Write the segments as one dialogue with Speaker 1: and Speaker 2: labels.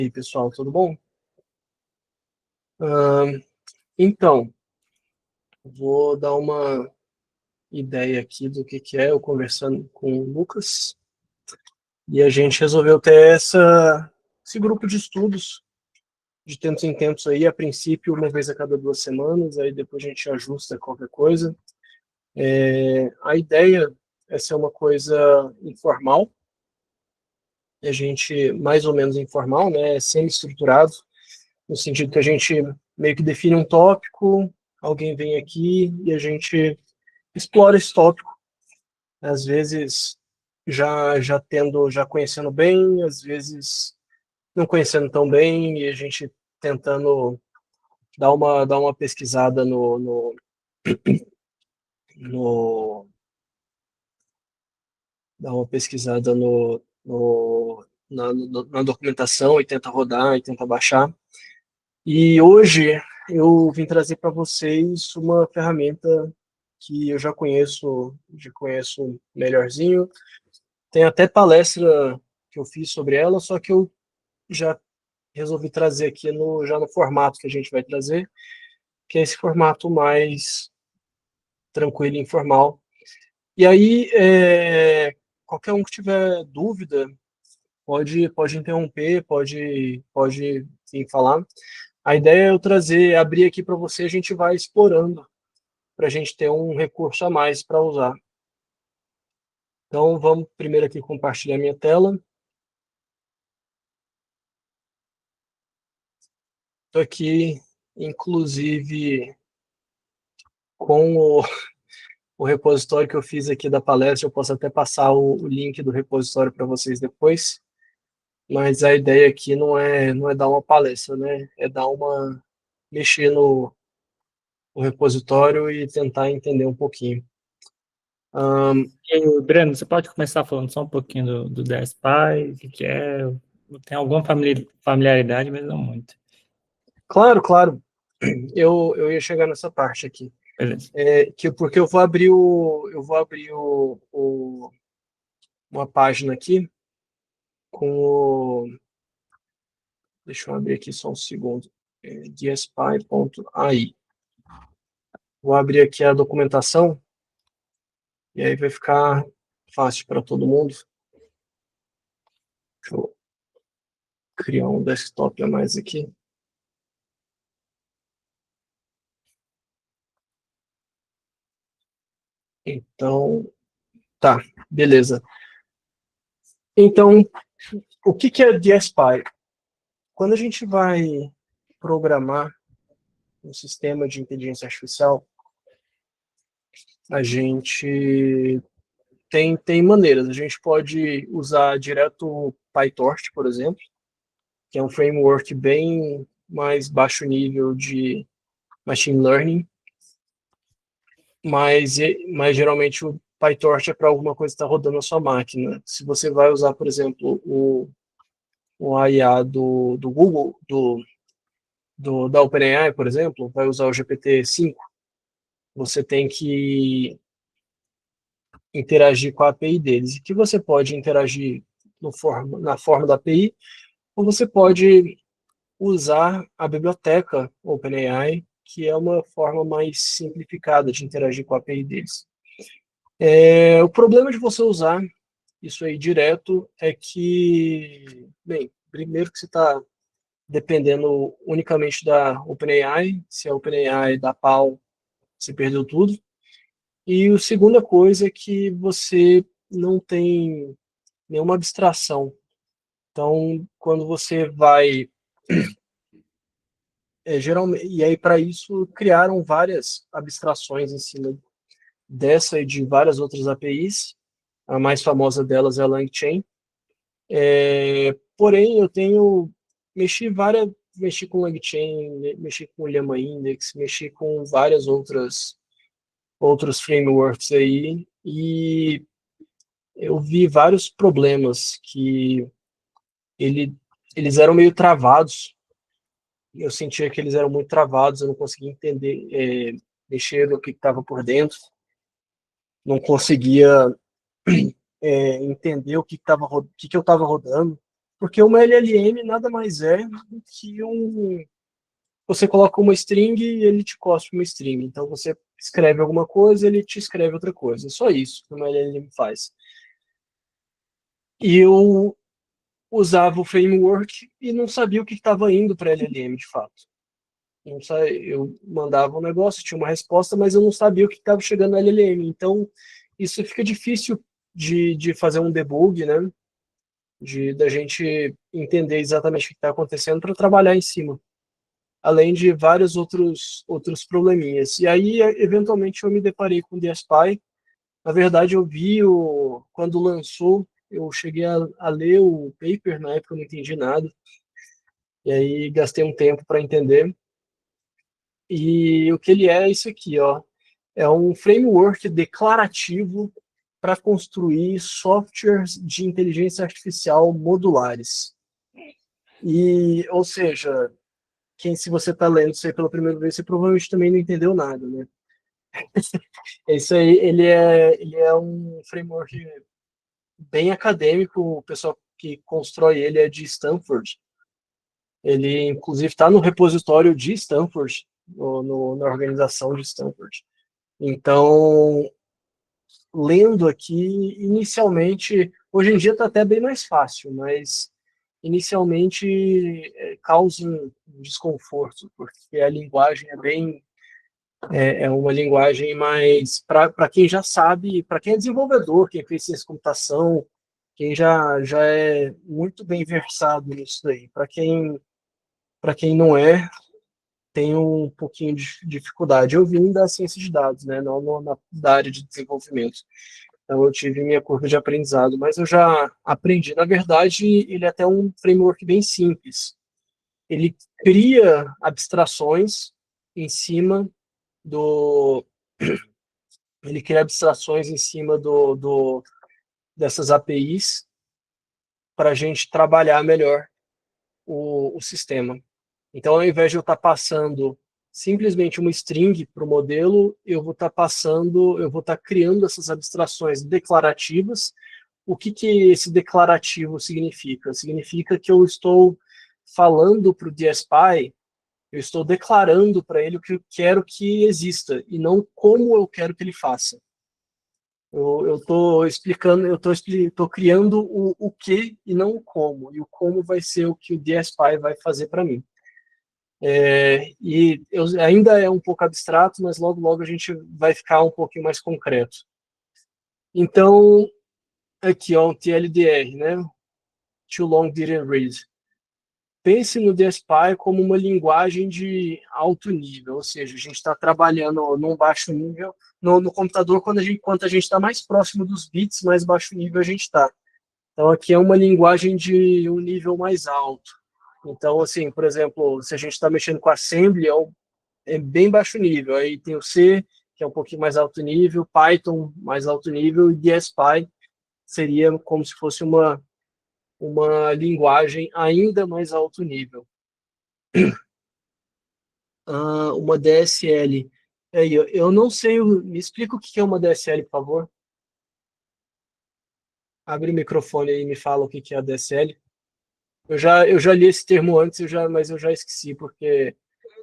Speaker 1: E aí, pessoal, tudo bom? Então, vou dar uma ideia aqui do que é eu conversando com o Lucas, e a gente resolveu ter esse grupo de estudos de tempos em tempos aí, a princípio uma vez a cada 2 semanas, aí depois a gente ajusta qualquer coisa. A ideia é ser uma coisa informal, a gente mais ou menos informal, né, semi-estruturado, no sentido que a gente meio que define um tópico, alguém vem aqui e a gente explora esse tópico, às vezes já conhecendo bem, às vezes não conhecendo tão bem, e a gente tentando dar uma pesquisada no dar uma pesquisada na documentação e tenta rodar e tenta baixar. E hoje eu vim trazer para vocês uma ferramenta que eu já conheço melhorzinho. Tem até palestra que eu fiz sobre ela, só que eu já resolvi trazer aqui já no formato que a gente vai trazer, que é esse formato mais tranquilo e informal. E aí, qualquer um que tiver dúvida, pode interromper, pode sim, falar. A ideia é eu abrir aqui para você, a gente vai explorando, para a gente ter um recurso a mais para usar. Então, vamos primeiro aqui compartilhar minha tela. Estou aqui, inclusive, com o repositório que eu fiz aqui da palestra. Eu posso até passar o link do repositório para vocês depois, mas a ideia aqui não é dar uma palestra, né? É mexer no repositório e tentar entender um pouquinho.
Speaker 2: E, Breno, você pode começar falando só um pouquinho do DSPy, o que é? Tem alguma familiaridade, mas não muito.
Speaker 1: Claro, claro. Eu ia chegar nessa parte aqui.
Speaker 2: Beleza.
Speaker 1: Porque eu vou abrir uma página aqui com deixa eu abrir aqui só um segundo. DSPy.ai. Vou abrir aqui a documentação e aí vai ficar fácil para todo mundo. Deixa eu criar um desktop a mais aqui. Então, tá, beleza. Então, o que é DSPy? Quando a gente vai programar um sistema de inteligência artificial, a gente tem maneiras. A gente pode usar direto o PyTorch, por exemplo, que é um framework bem mais baixo nível de machine learning, mas geralmente o PyTorch é para alguma coisa que está rodando na sua máquina. Se você vai usar, por exemplo, o IA do Google, da OpenAI, por exemplo, vai usar o GPT-5, você tem que interagir com a API deles. E que você pode interagir na forma da API, ou você pode usar a biblioteca OpenAI, que é uma forma mais simplificada de interagir com a API deles. O problema de você usar isso aí direto é que, bem, primeiro que você está dependendo unicamente da OpenAI, se a OpenAI dá pau, você perdeu tudo. E a segunda coisa é que você não tem nenhuma abstração. Então, quando você vai geralmente, e aí para isso criaram várias abstrações em cima dessa e de várias outras APIs. A mais famosa delas é a LangChain. Porém, eu tenho mexi com LangChain, mexi com Llama Index, mexi com várias outros frameworks aí, e eu vi vários problemas que ele, eles eram meio travados. Eu sentia que eles eram muito travados, eu não conseguia entender, mexer no que estava por dentro, não conseguia entender o que eu estava rodando. Porque uma LLM nada mais é do que você coloca uma string e ele te cospe uma string. Então você escreve alguma coisa, ele te escreve outra coisa. É só isso que uma LLM faz. E eu usava o framework e não sabia o que estava indo para a LLM de fato. Não sei, eu mandava um negócio, tinha uma resposta, mas eu não sabia o que estava chegando na LLM. Então, isso fica difícil de fazer um debug, né? Da gente entender exatamente o que está acontecendo para trabalhar em cima. Além de vários outros probleminhas. E aí, eventualmente, eu me deparei com o DSPy. Na verdade, eu vi quando lançou, eu cheguei a ler o paper, na época eu não entendi nada. E aí, gastei um tempo para entender. E o que ele é isso aqui, ó. É um framework declarativo para construir softwares de inteligência artificial modulares. E, ou seja, se você está lendo isso aí pela primeira vez, você provavelmente também não entendeu nada, né? Isso aí, ele é um framework bem acadêmico, o pessoal que constrói ele é de Stanford. Ele, inclusive, está no repositório de Stanford, na organização de Stanford. Então, lendo aqui, inicialmente, hoje em dia está até bem mais fácil, mas inicialmente causa um desconforto, porque a linguagem é uma linguagem mais para quem já sabe, para quem é desenvolvedor, quem fez ciência de computação, quem já é muito bem versado nisso daí. Para quem não é, tem um pouquinho de dificuldade. Eu vim da ciência de dados, né, não da área de desenvolvimento. Então eu tive minha curva de aprendizado, mas eu já aprendi. Na verdade, ele é até um framework bem simples. Ele cria abstrações em cima do ele cria abstrações em cima dessas APIs para a gente trabalhar melhor o sistema. Então, ao invés de eu estar passando simplesmente uma string para o modelo, eu vou estar criando essas abstrações declarativas. O que esse declarativo significa? Significa que eu estou falando para o DSPy, eu estou declarando para ele o que eu quero que exista e não como eu quero que ele faça. Eu estou explicando, tô criando o que e não o como. E o como vai ser o que o DSPy vai fazer para mim. Ainda é um pouco abstrato, mas logo, logo a gente vai ficar um pouquinho mais concreto. Então, aqui, ó, um TLDR, né? Too long didn't read. Pense no DSPy como uma linguagem de alto nível, ou seja, a gente está trabalhando num baixo nível. No computador, quanto a gente está mais próximo dos bits, mais baixo nível a gente está. Então, aqui é uma linguagem de um nível mais alto. Então, assim, por exemplo, se a gente está mexendo com assembly, é bem baixo nível. Aí tem o C, que é um pouquinho mais alto nível, Python, mais alto nível, e DSPy seria como se fosse uma linguagem ainda mais alto nível. Uma DSL. Aí, eu não sei, me explica o que é uma DSL, por favor. Abre o microfone aí e me fala o que é a DSL. Eu já li esse termo antes, mas eu já esqueci, porque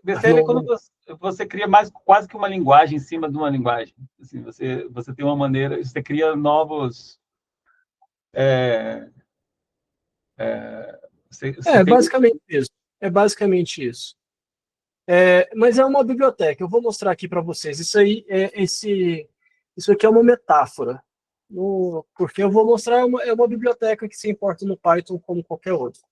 Speaker 3: DSL é quando você cria mais quase que uma linguagem em cima de uma linguagem. Assim, você tem uma maneira, você cria novos.
Speaker 1: Basicamente isso. É basicamente isso. Mas é uma biblioteca. Eu vou mostrar aqui para vocês. Isso aqui é uma metáfora. Porque eu vou mostrar é uma biblioteca que se importa no Python como qualquer outro.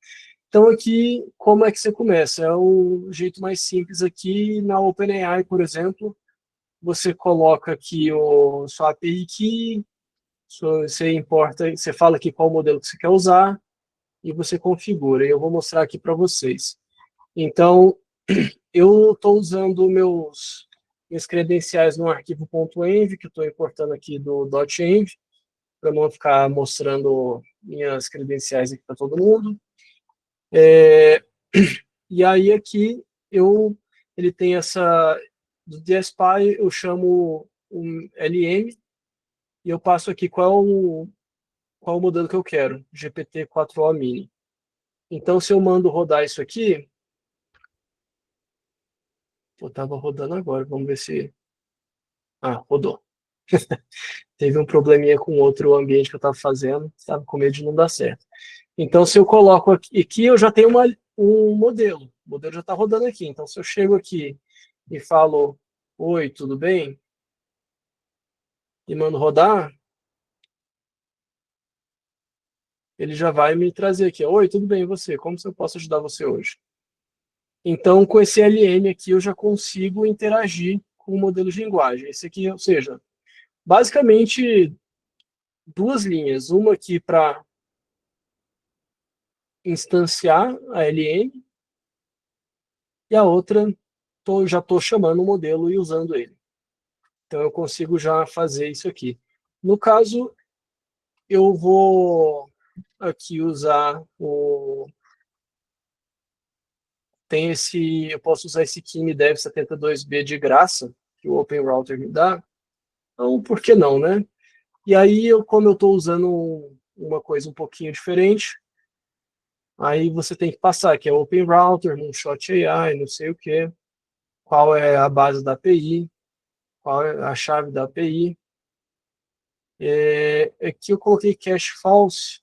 Speaker 1: Então aqui, como é que você começa? É o jeito mais simples aqui na OpenAI, por exemplo. Você coloca aqui sua API key, você importa, você fala aqui qual modelo que você quer usar e você configura. E eu vou mostrar aqui para vocês. Então, eu estou usando minhas credenciais no arquivo .env, que eu estou importando aqui do .env, para não ficar mostrando minhas credenciais aqui para todo mundo. E aí aqui ele tem do DSPy eu chamo um LM e eu passo aqui qual é o modelo que eu quero, GPT-4o Mini. Então, se eu mando rodar isso aqui, eu estava rodando agora, vamos ver se... Ah, rodou. Teve um probleminha com outro ambiente que eu estava fazendo, estava com medo de não dar certo. Então, se eu coloco aqui eu já tenho um modelo. O modelo já está rodando aqui. Então, se eu chego aqui e falo, oi, tudo bem? E mando rodar, ele já vai me trazer aqui. Oi, tudo bem, e você? Como eu posso ajudar você hoje? Então, com esse LM aqui, eu já consigo interagir com o modelo de linguagem. Esse aqui, ou seja, basicamente duas linhas. Uma aqui para instanciar a LM e a outra já estou chamando o modelo e usando ele. Então, eu consigo já fazer isso aqui. No caso, eu vou aqui usar o... eu posso usar esse KimiDev 72B de graça, que o OpenRouter me dá. Então, por que não, né? E aí, como eu estou usando uma coisa um pouquinho diferente, aí você tem que passar, que é OpenRouter, Moonshot AI, não sei o quê, qual é a base da API, qual é a chave da API. Aqui eu coloquei cache false,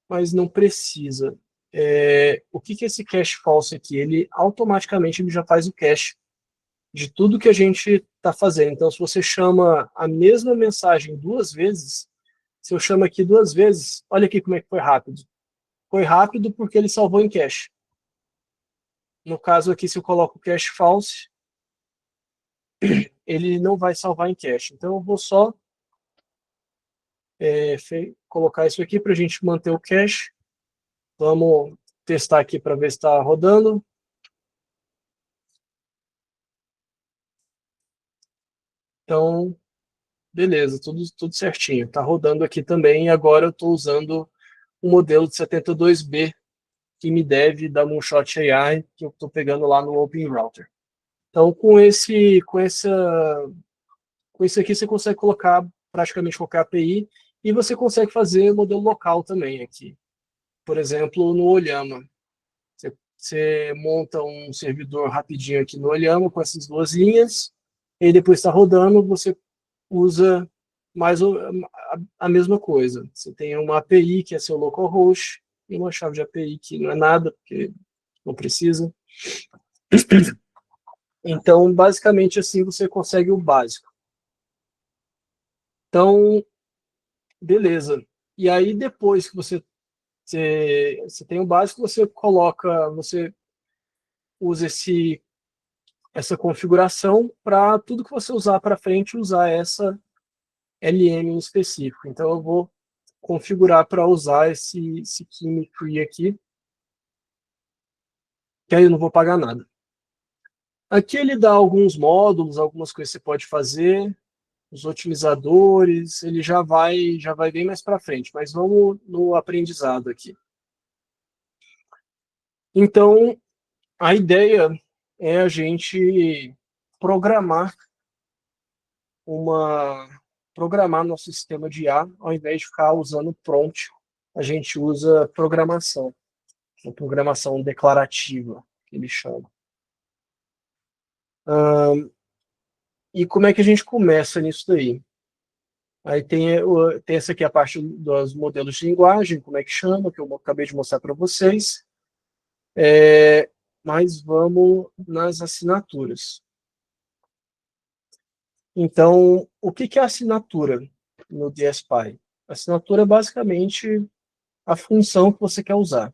Speaker 1: mas não precisa. O que é esse cache false aqui? Ele automaticamente já faz o cache de tudo que a gente está fazendo. Então, se você chama a mesma mensagem duas vezes, se eu chamo aqui duas vezes, olha aqui como é que foi rápido. Foi rápido porque ele salvou em cache. No caso aqui, se eu coloco cache false, ele não vai salvar em cache. Então, eu vou só colocar isso aqui para a gente manter o cache. Vamos testar aqui para ver se está rodando. Então, beleza, tudo certinho. Está rodando aqui também. E agora eu estou usando o modelo de 72B que me deve da Moonshot AI, que eu estou pegando lá no OpenRouter. Então, com isso aqui, você consegue colocar praticamente qualquer API e você consegue fazer modelo local também aqui. Por exemplo, no Olhama. Você monta um servidor rapidinho aqui no Olhama com essas duas linhas, e depois está rodando, você usa mais a mesma coisa. Você tem uma API, que é seu localhost, e uma chave de API que não é nada, porque não precisa. Então, basicamente, assim você consegue o básico. Então, beleza. E aí, depois que você tem o básico, você usa essa configuração para tudo que você usar para frente, usar essa LM em específico. Então, eu vou configurar para usar esse Kimi Free aqui, que aí eu não vou pagar nada. Aqui ele dá alguns módulos, algumas coisas que você pode fazer, os otimizadores, ele já vai bem mais para frente, mas vamos no aprendizado aqui. Então, a ideia é a gente programar nosso sistema de IA, ao invés de ficar usando prompt, a gente usa programação, uma programação declarativa, que ele chama. E como é que a gente começa nisso daí? Aí tem essa aqui a parte dos modelos de linguagem, como é que chama, que eu acabei de mostrar para vocês. Mas vamos nas assinaturas. Então, o que é assinatura no DSPy? Assinatura é basicamente a função que você quer usar.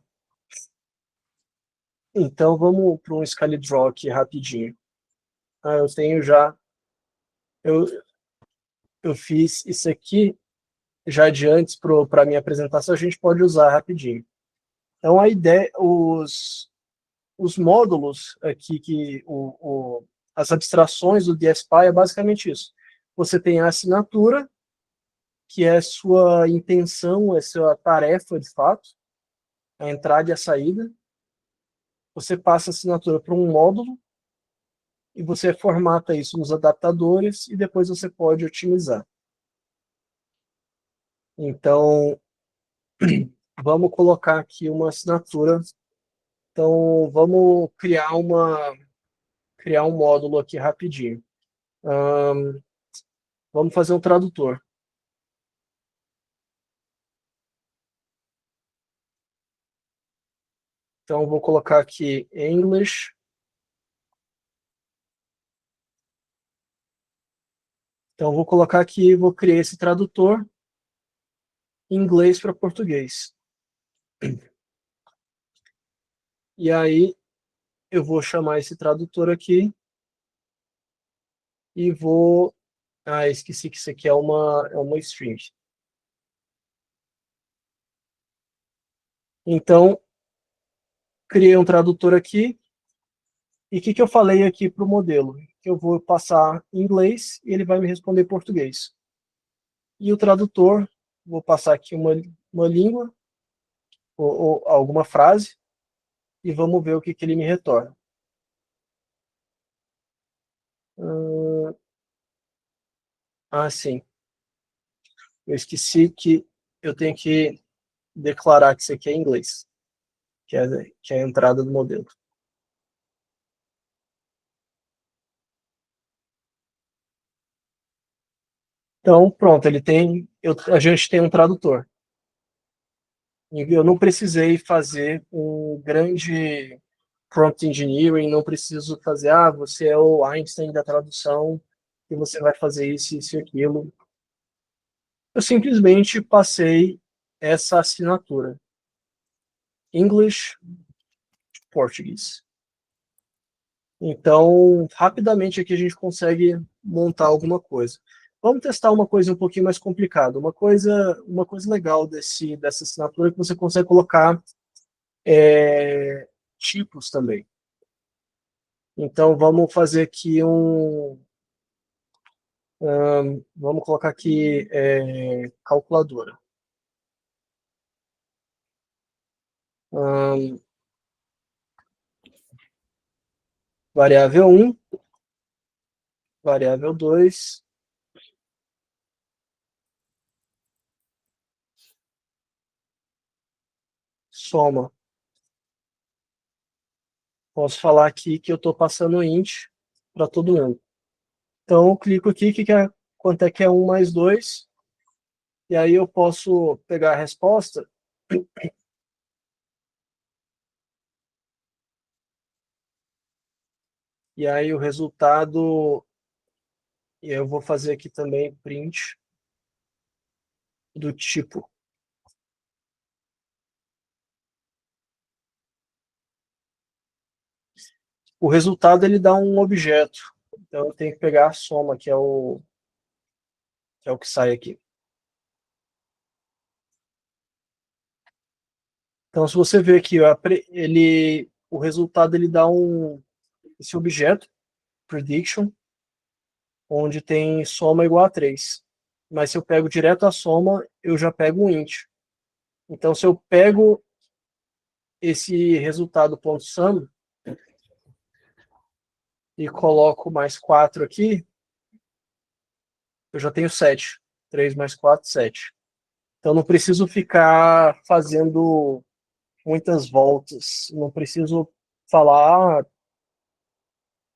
Speaker 1: Então, vamos para um ScaleDraw aqui rapidinho. Eu tenho já... Eu fiz isso aqui já de antes para a minha apresentação, a gente pode usar rapidinho. Então, a ideia... Os módulos aqui, as abstrações do DSPy é basicamente isso. Você tem a assinatura, que é a sua intenção, é a sua tarefa de fato, a entrada e a saída. Você passa a assinatura para um módulo e você formata isso nos adaptadores e depois você pode otimizar. Então, vamos colocar aqui uma assinatura Então, vamos criar um módulo aqui rapidinho. Vamos fazer um tradutor. Então, vou colocar aqui English. Então, vou colocar aqui, vou criar esse tradutor em inglês para português. E aí, eu vou chamar esse tradutor aqui e vou... Ah, esqueci que isso aqui é uma string. Então, criei um tradutor aqui. E o que eu falei aqui para o modelo? Que eu vou passar em inglês e ele vai me responder em português. E o tradutor, vou passar aqui uma língua, ou alguma frase, e vamos ver o que ele me retorna. Sim. Eu esqueci que eu tenho que declarar que isso aqui é inglês, que é a entrada do modelo. Então, pronto, a gente tem um tradutor. Eu não precisei fazer um grande prompt engineering, não preciso fazer, você é o Einstein da tradução e você vai fazer isso e aquilo. Eu simplesmente passei essa assinatura. English, Português. Então, rapidamente aqui a gente consegue montar alguma coisa. Vamos testar uma coisa um pouquinho mais complicada. Uma coisa legal dessa assinatura é que você consegue colocar tipos também. Então, vamos fazer aqui vamos colocar aqui calculadora. Variável 1, variável 2, soma. Posso falar aqui que eu estou passando int para todo mundo. Então, eu clico aqui, quanto é que é 1 mais 2, e aí eu posso pegar a resposta e aí o resultado, e eu vou fazer aqui também print do tipo. O resultado ele dá um objeto, então eu tenho que pegar a soma, que é o que sai aqui. Então, se você ver aqui, ó, o resultado ele dá esse objeto, prediction, onde tem soma igual a 3. Mas se eu pego direto a soma, eu já pego um int. Então, se eu pego esse resultado ponto .sum e coloco mais 4 aqui, eu já tenho 7. 3 mais 4, 7. Então, não preciso ficar fazendo muitas voltas. Não preciso falar,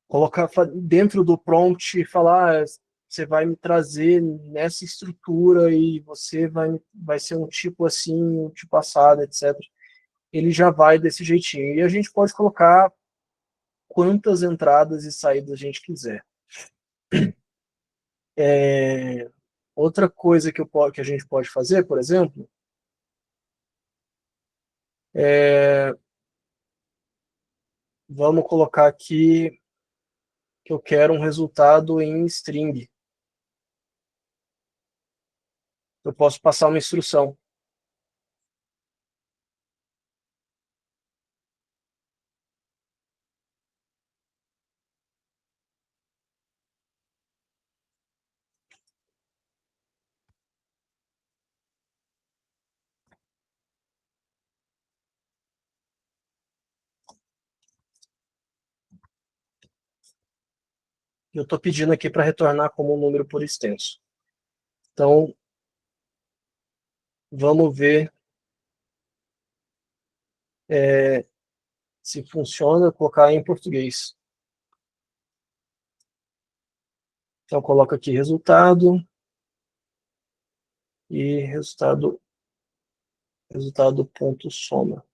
Speaker 1: colocar dentro do prompt e falar, você vai me trazer nessa estrutura e você vai ser um tipo assim, um tipo assado, etc. Ele já vai desse jeitinho. E a gente pode colocar quantas entradas e saídas a gente quiser. Outra coisa que a gente pode fazer, por exemplo, vamos colocar aqui que eu quero um resultado em string. Eu posso passar uma instrução. Eu estou pedindo aqui para retornar como um número por extenso. Então, vamos ver se funciona colocar em português. Então, coloco aqui resultado e resultado ponto soma.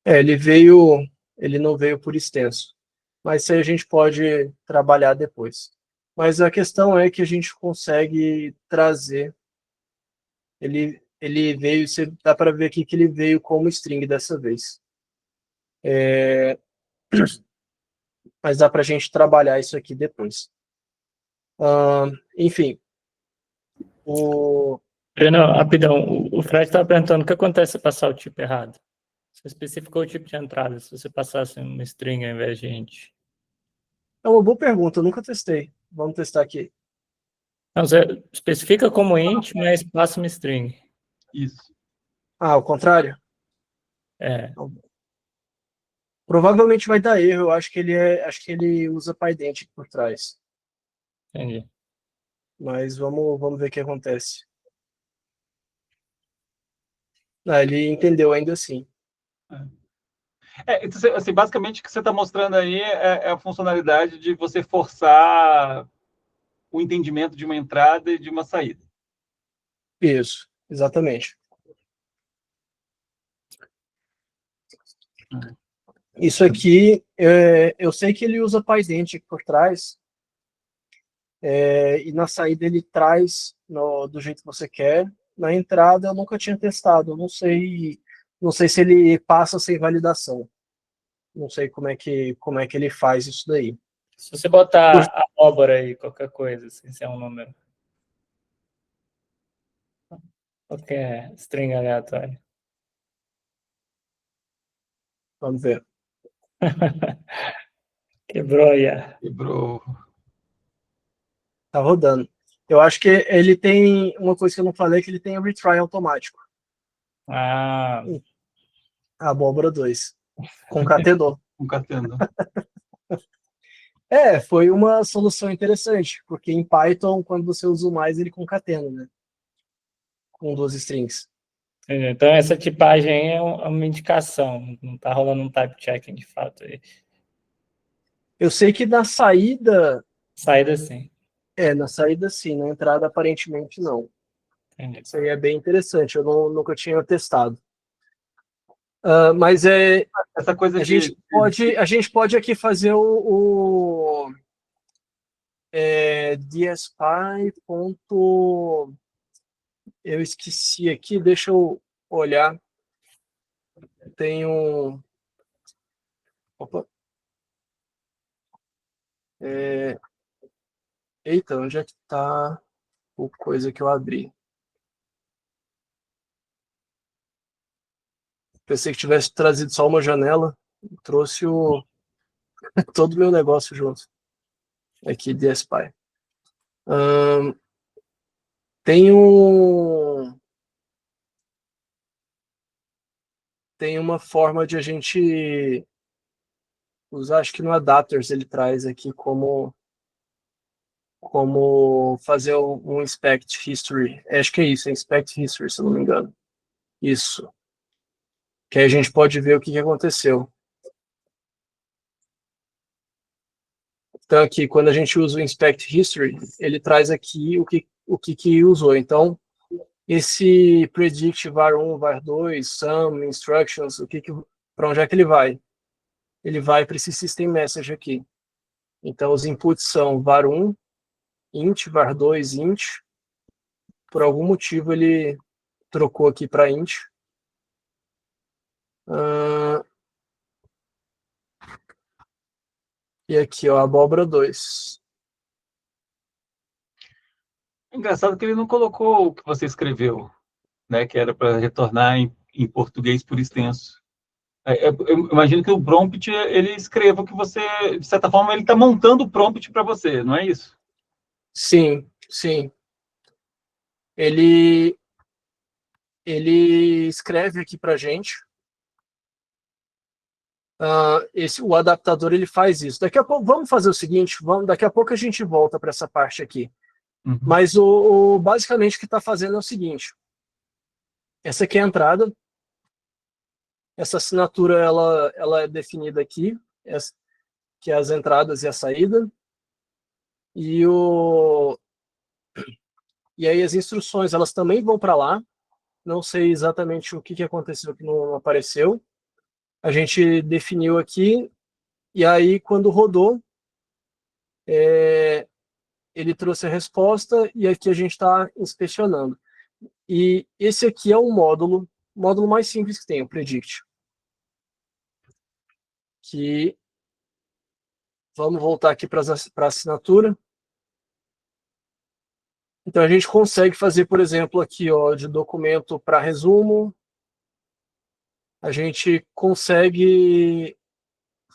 Speaker 1: Ele não veio por extenso, mas isso aí a gente pode trabalhar depois. Mas a questão é que a gente consegue trazer, ele veio, dá para ver aqui que ele veio como string dessa vez. Mas dá para a gente trabalhar isso aqui depois. Enfim,
Speaker 2: Breno, rapidão, o Fred estava perguntando o que acontece se passar o tipo errado. Você especificou o tipo de entrada, se você passasse uma string ao invés de int.
Speaker 1: É uma boa pergunta, eu nunca testei. Vamos testar aqui.
Speaker 2: Não, você especifica como int, mas passa uma string.
Speaker 3: Isso.
Speaker 1: Ao contrário?
Speaker 2: É.
Speaker 1: Provavelmente vai dar erro, eu acho que ele usa PyDent por trás.
Speaker 2: Entendi.
Speaker 1: Mas vamos ver o que acontece. Ele entendeu ainda assim.
Speaker 3: Então, assim, basicamente o que você está mostrando aí é a funcionalidade de você forçar o entendimento de uma entrada e de uma saída.
Speaker 1: Isso, exatamente. Isso aqui, eu sei que ele usa PyDent por trás, e na saída ele traz do jeito que você quer. Na entrada eu nunca tinha testado, eu não sei se ele passa sem validação. Não sei como é que ele faz isso daí.
Speaker 2: Se você botar abóbora aí, qualquer coisa, assim, se é um número. Qualquer string aleatório.
Speaker 1: Vamos ver.
Speaker 2: Quebrou já.
Speaker 3: Quebrou.
Speaker 1: Tá rodando. Eu acho que ele tem uma coisa que eu não falei, que ele tem retry automático.
Speaker 2: Ah.
Speaker 1: Abóbora 2. Concatenou.
Speaker 3: Concatenou.
Speaker 1: Foi uma solução interessante, porque em Python, quando você usa o mais, ele concatena, né? Com duas strings.
Speaker 2: Então, essa tipagem é uma indicação, não está rolando um type checking de fato aí.
Speaker 1: Eu sei que na saída.
Speaker 2: Saída sim.
Speaker 1: Na saída sim, na entrada aparentemente não.
Speaker 2: Entendi.
Speaker 1: Isso aí é bem interessante, eu nunca tinha testado. Mas
Speaker 3: essa coisa
Speaker 1: a gente pode aqui fazer o dspy. Eu esqueci aqui, deixa eu olhar. Tem um. Opa. Eita, onde é que tá o coisa que eu abri? Pensei que tivesse trazido só uma janela, trouxe todo o meu negócio junto. Aqui, dspy. Tem uma forma de a gente usar, acho que no Adapters ele traz aqui como fazer um Inspect History. Acho que é isso, é Inspect History, se eu não me engano. Isso. Que aí a gente pode ver o que aconteceu. Então aqui, quando a gente usa o Inspect History, ele traz aqui o que usou. Então, esse predict var1, var2, sum, instructions, para onde é que ele vai? Ele vai para esse system message aqui. Então, os inputs são var1, int, var2, int. Por algum motivo, ele trocou aqui para int. E aqui, ó, abóbora 2.
Speaker 3: Engraçado que ele não colocou o que você escreveu, né, que era para retornar em português por extenso. Eu imagino que o prompt, ele escreva o que você, de certa forma, ele está montando o prompt para você, não é isso?
Speaker 1: Sim, sim. Ele escreve aqui para gente. o adaptador ele faz isso. Daqui a pouco, vamos fazer o seguinte, daqui a pouco a gente volta para essa parte aqui.
Speaker 3: Uhum.
Speaker 1: Mas basicamente o que está fazendo é o seguinte. Essa aqui é a entrada. Essa assinatura ela é definida aqui, que é as entradas e a saída. E aí as instruções, elas também vão para lá. Não sei exatamente o que aconteceu que não apareceu. A gente definiu aqui, e aí quando rodou, ele trouxe a resposta, e aqui a gente está inspecionando. E esse aqui é o módulo mais simples que tem, o Predict. Que vamos voltar aqui para a assinatura. Então a gente consegue fazer, por exemplo, aqui ó, de documento para resumo. A gente consegue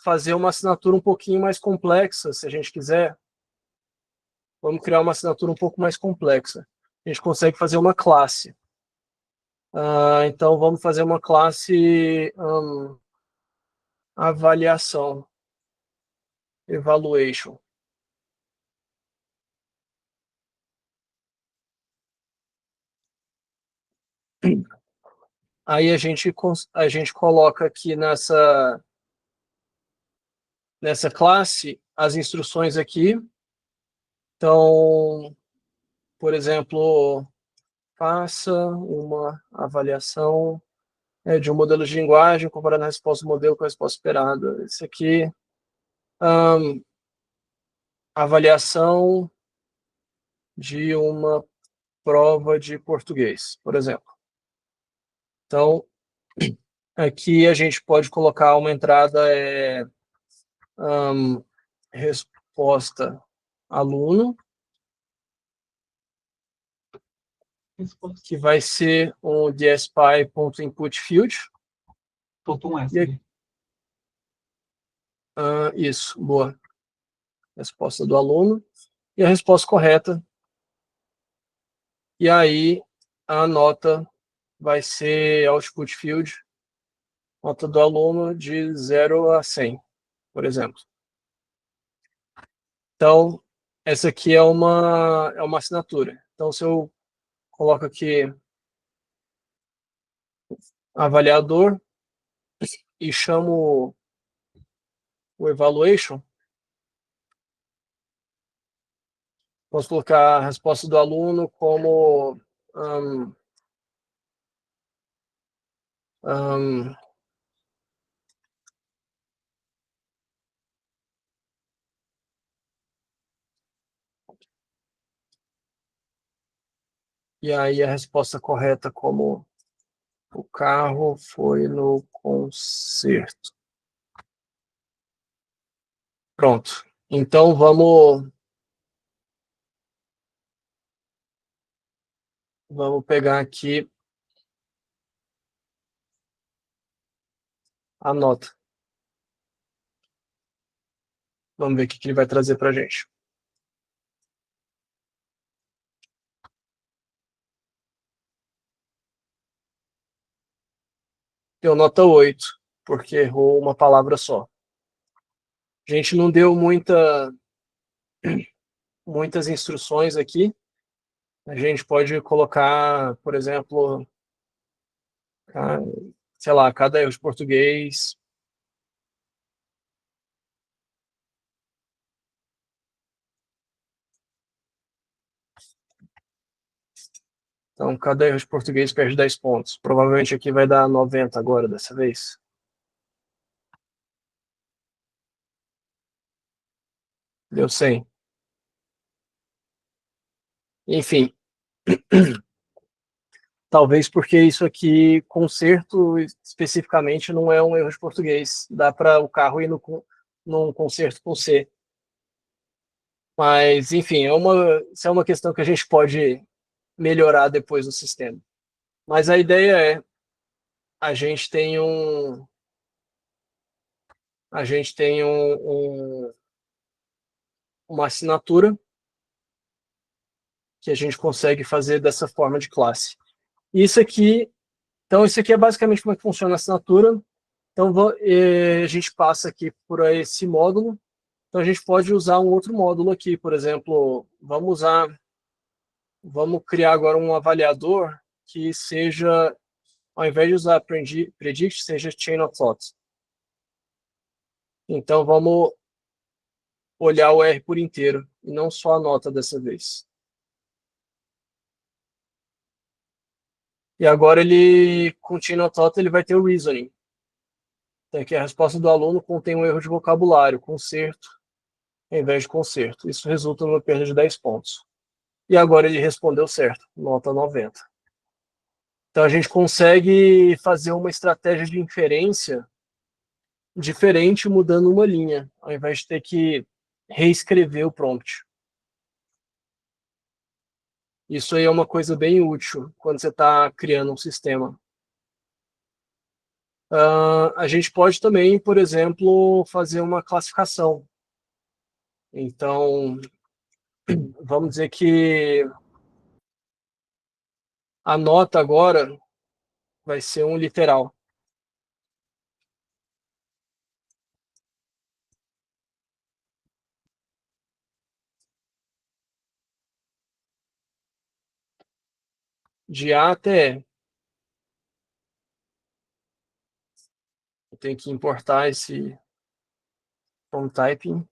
Speaker 1: fazer uma assinatura um pouquinho mais complexa, se a gente quiser. Vamos criar uma assinatura um pouco mais complexa. A gente consegue fazer uma classe. Então vamos fazer uma classe avaliação, evaluation. Aí a gente coloca aqui nessa classe as instruções aqui. Então, por exemplo, faça uma avaliação de um modelo de linguagem comparando a resposta do modelo com a resposta esperada. Esse aqui, avaliação de uma prova de português, por exemplo. Então, aqui a gente pode colocar uma entrada resposta aluno, que vai ser um dspy.inputField.
Speaker 3: Faltou um S ali.
Speaker 1: Isso, boa. Resposta do aluno. E a resposta correta. E aí, a nota vai ser output field, nota do aluno de 0 a 100, por exemplo. Então, essa aqui é uma assinatura. Então, se eu coloco aqui avaliador e chamo o evaluation, posso colocar a resposta do aluno como e aí a resposta correta como o carro foi no concerto. Pronto. Então vamos pegar aqui a nota. Vamos ver o que ele vai trazer para a gente. Deu nota 8, porque errou uma palavra só. A gente não deu muitas instruções aqui. A gente pode colocar, por exemplo, sei lá, cada erro de português. Então, cada erro de português perde 10 pontos. Provavelmente aqui vai dar 90 agora, dessa vez. Deu 100. Enfim. Talvez porque isso aqui, concerto especificamente, não é um erro de português. Dá para o carro ir num concerto com C. Mas, enfim, isso é uma questão que a gente pode melhorar depois no sistema. Mas a ideia é, a gente tem uma assinatura que a gente consegue fazer dessa forma de classe. Isso aqui é basicamente como é que funciona a assinatura. Então, a gente passa aqui por esse módulo. Então, a gente pode usar um outro módulo aqui, por exemplo, vamos criar agora um avaliador que seja, ao invés de usar predict, seja chain of thought. Então, vamos olhar o R por inteiro, e não só a nota dessa vez. E agora ele, com chain of thought, ele vai ter o reasoning. Então, aqui a resposta do aluno contém um erro de vocabulário, concerto, ao invés de concerto. Isso resulta numa perda de 10 pontos. E agora ele respondeu certo, nota 90. Então a gente consegue fazer uma estratégia de inferência diferente mudando uma linha, ao invés de ter que reescrever o prompt. Isso aí é uma coisa bem útil quando você está criando um sistema. A gente pode também, por exemplo, fazer uma classificação. Então, vamos dizer que a nota agora vai ser um literal. De A até E. Eu tenho que importar esse from typing.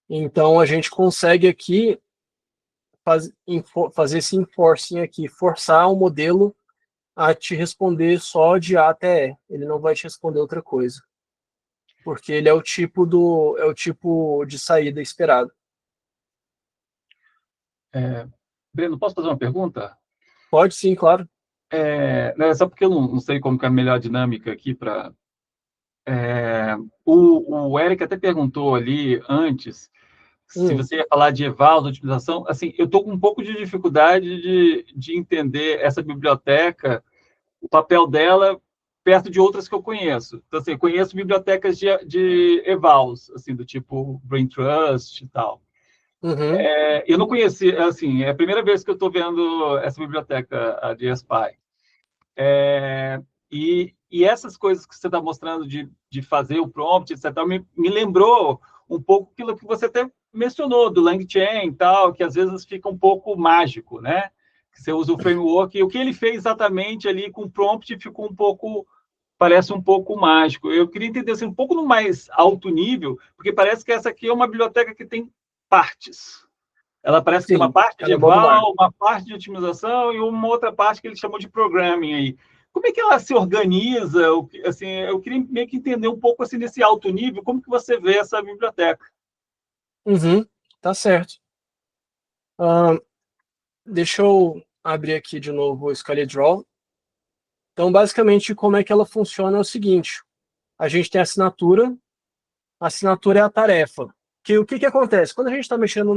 Speaker 1: Então, a gente consegue aqui fazer esse enforcing aqui, forçar o modelo a te responder só de A até E. Ele não vai te responder outra coisa. Porque ele é o tipo de saída esperado.
Speaker 3: Breno, posso fazer uma pergunta?
Speaker 1: Pode sim, claro.
Speaker 3: Só porque eu não sei como que é a melhor dinâmica aqui para... o Eric até perguntou ali antes se você ia falar de eval, de otimização. Assim, eu estou com um pouco de dificuldade de entender essa biblioteca, o papel dela perto de outras que eu conheço. Então, assim, eu conheço bibliotecas de evals, assim, do tipo Brain Trust e tal.
Speaker 1: Uhum.
Speaker 3: Eu não conhecia, assim, é a primeira vez que eu estou vendo essa biblioteca, a de SPy. E essas coisas que você está mostrando de fazer o prompt, etc., me lembrou um pouco aquilo que você até mencionou, do LangChain e tal, que às vezes fica um pouco mágico, né? Que você usa o framework, e o que ele fez exatamente ali com o prompt ficou um pouco, parece um pouco mágico. Eu queria entender assim, um pouco no mais alto nível, porque parece que essa aqui é uma biblioteca que tem partes. Ela parece que tem uma
Speaker 1: Sim,
Speaker 3: parte de
Speaker 1: ela é modular.
Speaker 3: eval, uma parte de otimização e uma outra parte que ele chamou de programming aí. Como é que ela se organiza? Assim, eu queria meio que entender um pouco assim nesse alto nível, como que você vê essa biblioteca?
Speaker 1: Uhum, tá certo. Deixa eu abrir aqui de novo o ScalyDraw. Então, basicamente, como é que ela funciona é o seguinte. A gente tem a assinatura é a tarefa. O que acontece? Quando a gente está mexendo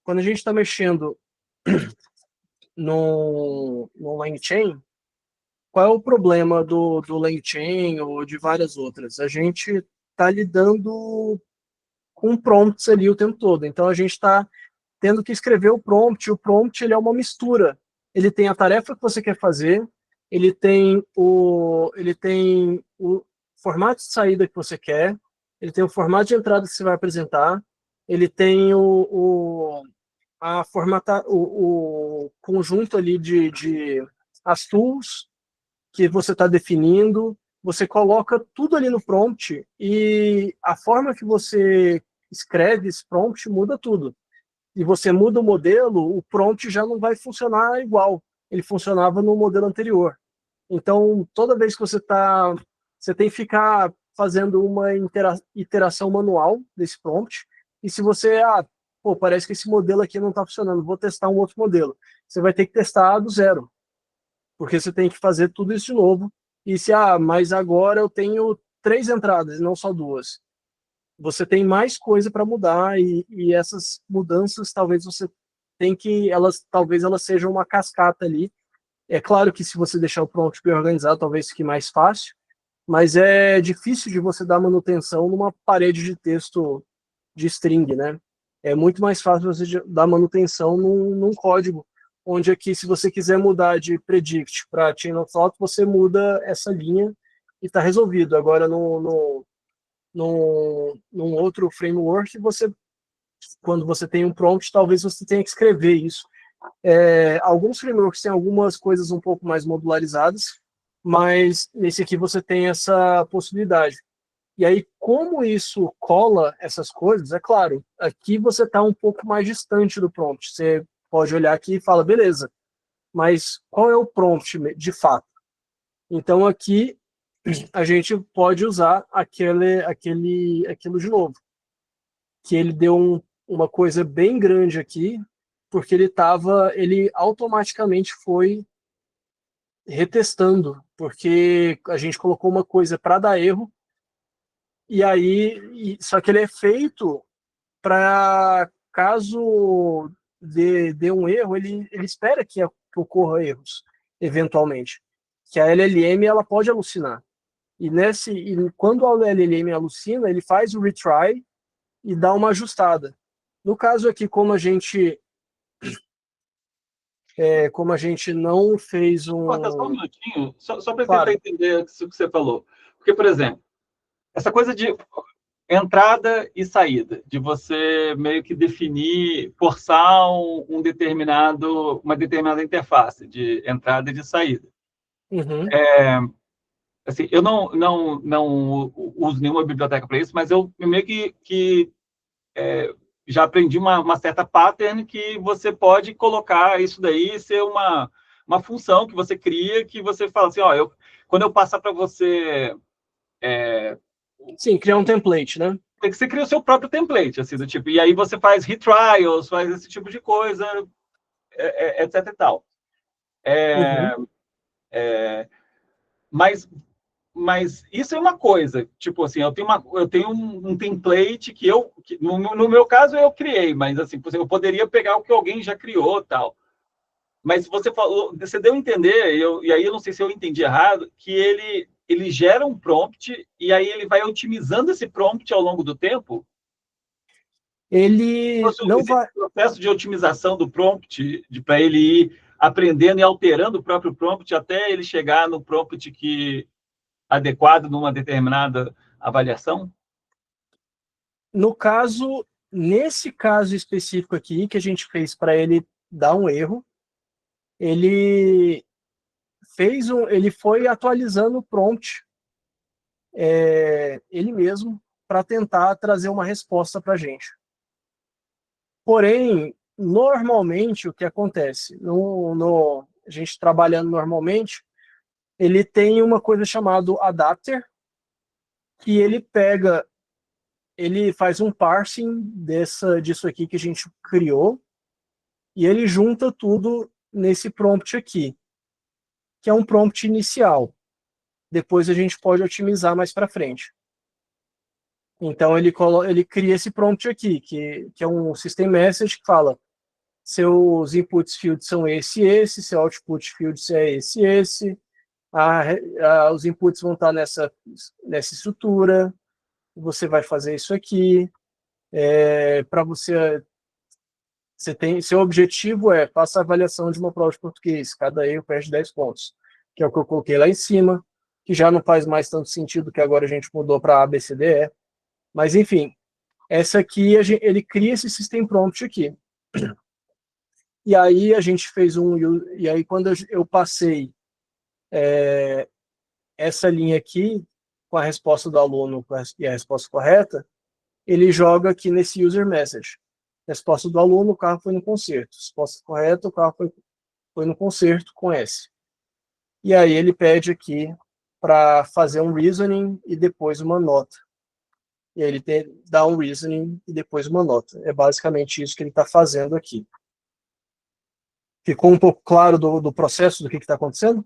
Speaker 1: quando a gente está mexendo no LangChain, qual é o problema do LangChain ou de várias outras? A gente está lidando com prompts ali o tempo todo. Então, a gente está tendo que escrever o prompt. O prompt ele é uma mistura. Ele tem a tarefa que você quer fazer, ele tem o formato de saída que você quer, ele tem o formato de entrada que você vai apresentar, ele tem o conjunto ali de as tools que você está definindo, você coloca tudo ali no prompt e a forma que você escreve esse prompt muda tudo. E você muda o modelo, o prompt já não vai funcionar igual. Ele funcionava no modelo anterior. Então, toda vez que você tem que ficar fazendo uma iteração manual desse prompt. E se você, parece que esse modelo aqui não está funcionando, vou testar um outro modelo. Você vai ter que testar do zero, porque você tem que fazer tudo isso de novo. E mas agora eu tenho 3 entradas, não só 2. Você tem mais coisa para mudar e essas mudanças talvez você tem que talvez elas sejam uma cascata ali. É claro que se você deixar o prompt bem organizado, talvez fique mais fácil, mas é difícil de você dar manutenção numa parede de texto de string, né? É muito mais fácil você dar manutenção num código onde aqui, se você quiser mudar de predict para chain of thought, você muda essa linha e está resolvido. Agora, num outro framework, quando você tem um prompt, talvez você tenha que escrever isso. Alguns frameworks têm algumas coisas um pouco mais modularizadas, mas nesse aqui você tem essa possibilidade. E aí, como isso cola essas coisas, é claro, aqui você está um pouco mais distante do prompt. Você pode olhar aqui e fala, beleza, mas qual é o prompt de fato? Então, aqui a gente pode usar aquilo de novo, que ele deu uma coisa bem grande aqui, porque ele automaticamente foi retestando, porque a gente colocou uma coisa para dar erro, e aí, só que ele é feito para caso dê um erro, ele espera que ocorra erros, eventualmente. Que a LLM ela pode alucinar. E quando a LLM alucina, ele faz o retry e dá uma ajustada. No caso aqui, como a gente não fez
Speaker 3: Corta só um minutinho, só para
Speaker 1: Claro.
Speaker 3: tentar entender isso que você falou. Porque, por exemplo, essa coisa de entrada e saída, de você meio que definir, forçar uma determinada interface de entrada e de saída.
Speaker 1: Uhum.
Speaker 3: Assim, eu não uso nenhuma biblioteca para isso, mas eu meio que já aprendi uma certa pattern que você pode colocar isso daí ser uma função que você cria, que você fala assim, ó, quando eu passar para você...
Speaker 1: Sim, criar um template, né?
Speaker 3: Tem que você cria o seu próprio template, assim, do tipo, e aí você faz retrials, faz esse tipo de coisa, etc e tal.
Speaker 1: Uhum.
Speaker 3: Mas isso é uma coisa, tipo assim, eu tenho um template que no meu caso eu criei, mas assim, por exemplo, eu poderia pegar o que alguém já criou, tal. Mas você deu a entender, e aí eu não sei se eu entendi errado, que ele gera um prompt e aí ele vai otimizando esse prompt ao longo do tempo.
Speaker 1: Ele não
Speaker 3: Existe
Speaker 1: vai.
Speaker 3: um processo de otimização do prompt, para ele ir aprendendo e alterando o próprio prompt até ele chegar no prompt adequado numa determinada avaliação?
Speaker 1: No caso, nesse caso específico aqui, que a gente fez para ele dar um erro, ele ele foi atualizando o prompt ele mesmo para tentar trazer uma resposta para a gente. Porém, normalmente o que acontece, a gente trabalhando normalmente, ele tem uma coisa chamada adapter, que ele faz um parsing disso aqui que a gente criou, e ele junta tudo nesse prompt aqui, que é um prompt inicial. Depois a gente pode otimizar mais para frente. Então ele cria esse prompt aqui, que é um system message que fala seus inputs fields são esse, seu output fields é esse, os inputs vão estar nessa estrutura, você vai fazer isso aqui, para seu objetivo é passar a avaliação de uma prova de português, cada erro perde 10 pontos, que é o que eu coloquei lá em cima, que já não faz mais tanto sentido, que agora a gente mudou para ABCDE, mas enfim, essa aqui, ele cria esse system prompt aqui. E aí a gente fez e aí quando eu passei essa linha aqui, com a resposta do aluno e a resposta correta, ele joga aqui nesse user message. Resposta do aluno, o carro foi no concerto. Resposta correta, o carro foi no concerto com S. E aí ele pede aqui para fazer um reasoning e depois uma nota. E aí ele dá um reasoning e depois uma nota. É basicamente isso que ele está fazendo aqui. Ficou um pouco claro do processo, do que está acontecendo?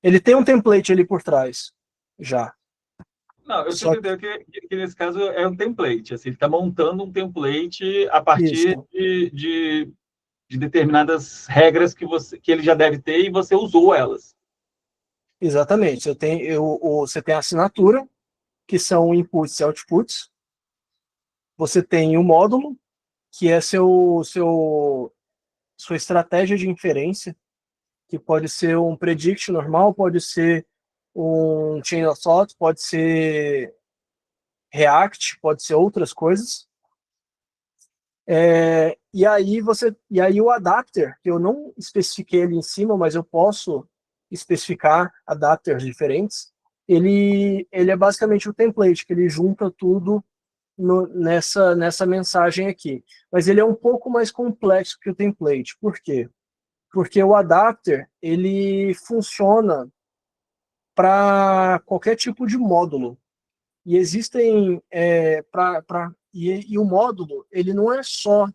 Speaker 1: Ele tem um template ali por trás, já.
Speaker 3: Não, eu estou entendendo que nesse caso é um template. Assim, ele está montando um template a partir de determinadas regras que ele já deve ter e você usou elas.
Speaker 1: Exatamente. Você tem a assinatura, que são inputs e outputs. Você tem o módulo, que é seu sua estratégia de inferência, que pode ser um predict normal, pode ser um chain of thought, pode ser React, pode ser outras coisas. E aí o adapter, que eu não especifiquei ali em cima, mas eu posso especificar adapters diferentes, ele é basicamente o template, que ele junta tudo nessa mensagem aqui. Mas ele é um pouco mais complexo que o template. Por quê? Porque o adapter, ele funciona para qualquer tipo de módulo. E existem, e o módulo, ele não é só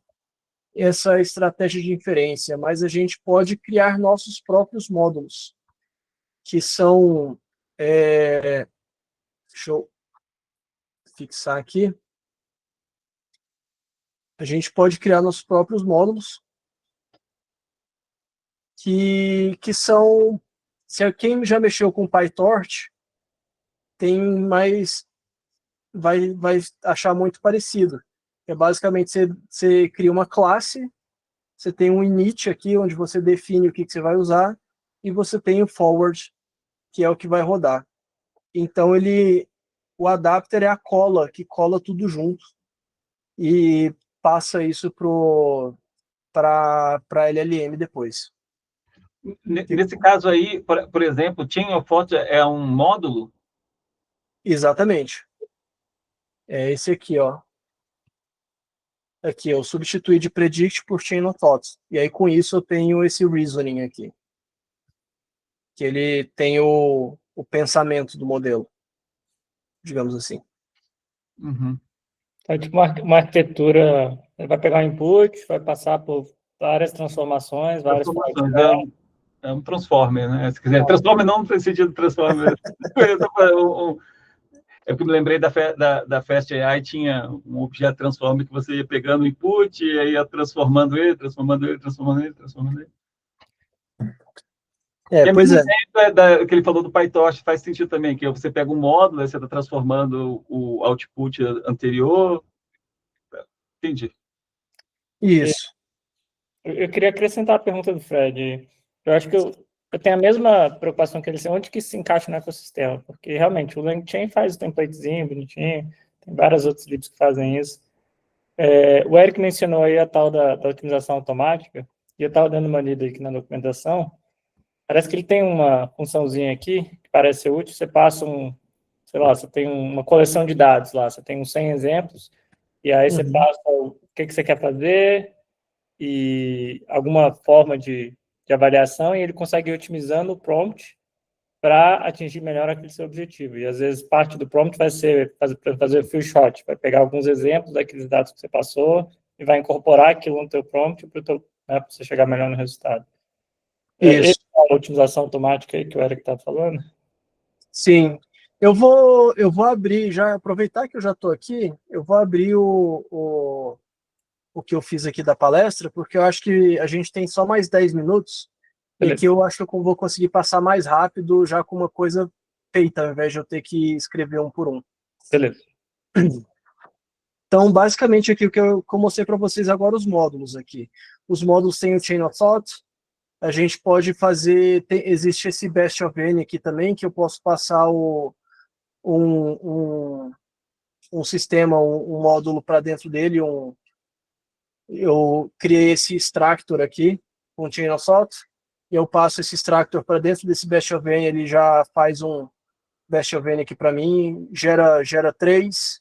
Speaker 1: essa estratégia de inferência, mas a gente pode criar nossos próprios módulos, que são, deixa eu fixar aqui, a gente pode criar nossos próprios módulos, que são, se quem já mexeu com PyTorch, tem mais, vai achar muito parecido. É basicamente, você cria uma classe, você tem um init aqui, onde você define o que você vai usar, e você tem o forward, que é o que vai rodar. Então, o adapter é a cola, que cola tudo junto, e passa isso para LLM depois.
Speaker 3: Nesse caso aí, por exemplo, Chain of Thought é um módulo?
Speaker 1: Exatamente. É esse aqui, ó. Aqui, eu substituí de predict por chain of thoughts. E aí, com isso, eu tenho esse reasoning aqui. Que ele tem o pensamento do modelo, digamos assim.
Speaker 3: Uhum.
Speaker 2: É tipo uma arquitetura, ele vai pegar o input, vai passar por várias transformações, várias
Speaker 3: Transformações, é um transformer, né? Se quiser, transformer não no sentido de transformer. É porque eu me lembrei da Fast AI, tinha um objeto transformer que você ia pegando o input e aí ia transformando ele. E a
Speaker 1: Pois
Speaker 3: mesma
Speaker 1: é.
Speaker 3: ideia que ele falou do PyTorch faz sentido também, que você pega um módulo, aí você está transformando o output anterior. Entendi.
Speaker 1: Isso.
Speaker 2: Eu queria acrescentar a pergunta do Fred. Eu acho que eu tenho a mesma preocupação que ele, onde que se encaixa no ecossistema, porque realmente o LangChain faz o templatezinho bonitinho, tem várias outras libs que fazem isso. O Eric mencionou aí a tal da otimização automática, e eu estava dando uma lida aqui na documentação. Parece que ele tem uma funçãozinha aqui, que parece ser útil, você passa sei lá, você tem uma coleção de dados lá, você tem uns 100 exemplos, e aí você passa o que você quer fazer, e alguma forma de avaliação, e ele consegue ir otimizando o prompt para atingir melhor aquele seu objetivo. E às vezes parte do prompt vai ser fazer o few shot, vai pegar alguns exemplos daqueles dados que você passou e vai incorporar aquilo no teu prompt para você chegar melhor no resultado.
Speaker 1: Isso.
Speaker 2: A otimização automática aí que o Eric está falando?
Speaker 1: Sim. Eu vou abrir, já aproveitar que eu já estou aqui, eu vou abrir o que eu fiz aqui da palestra, porque eu acho que a gente tem só mais 10 minutos,
Speaker 2: Beleza.
Speaker 1: e aqui eu acho que eu vou conseguir passar mais rápido, já com uma coisa feita, ao invés de eu ter que escrever um por um.
Speaker 2: Beleza.
Speaker 1: Então, basicamente, aqui o que eu mostrei para vocês agora, os módulos aqui. Os módulos têm o Chain of Thought, a gente pode fazer, existe esse Best of N aqui também, que eu posso passar um sistema, um módulo para dentro dele, eu criei esse extractor aqui, com Chain of Thought, e eu passo esse extractor para dentro desse Best of N, ele já faz um Best of N aqui para mim, gera 3,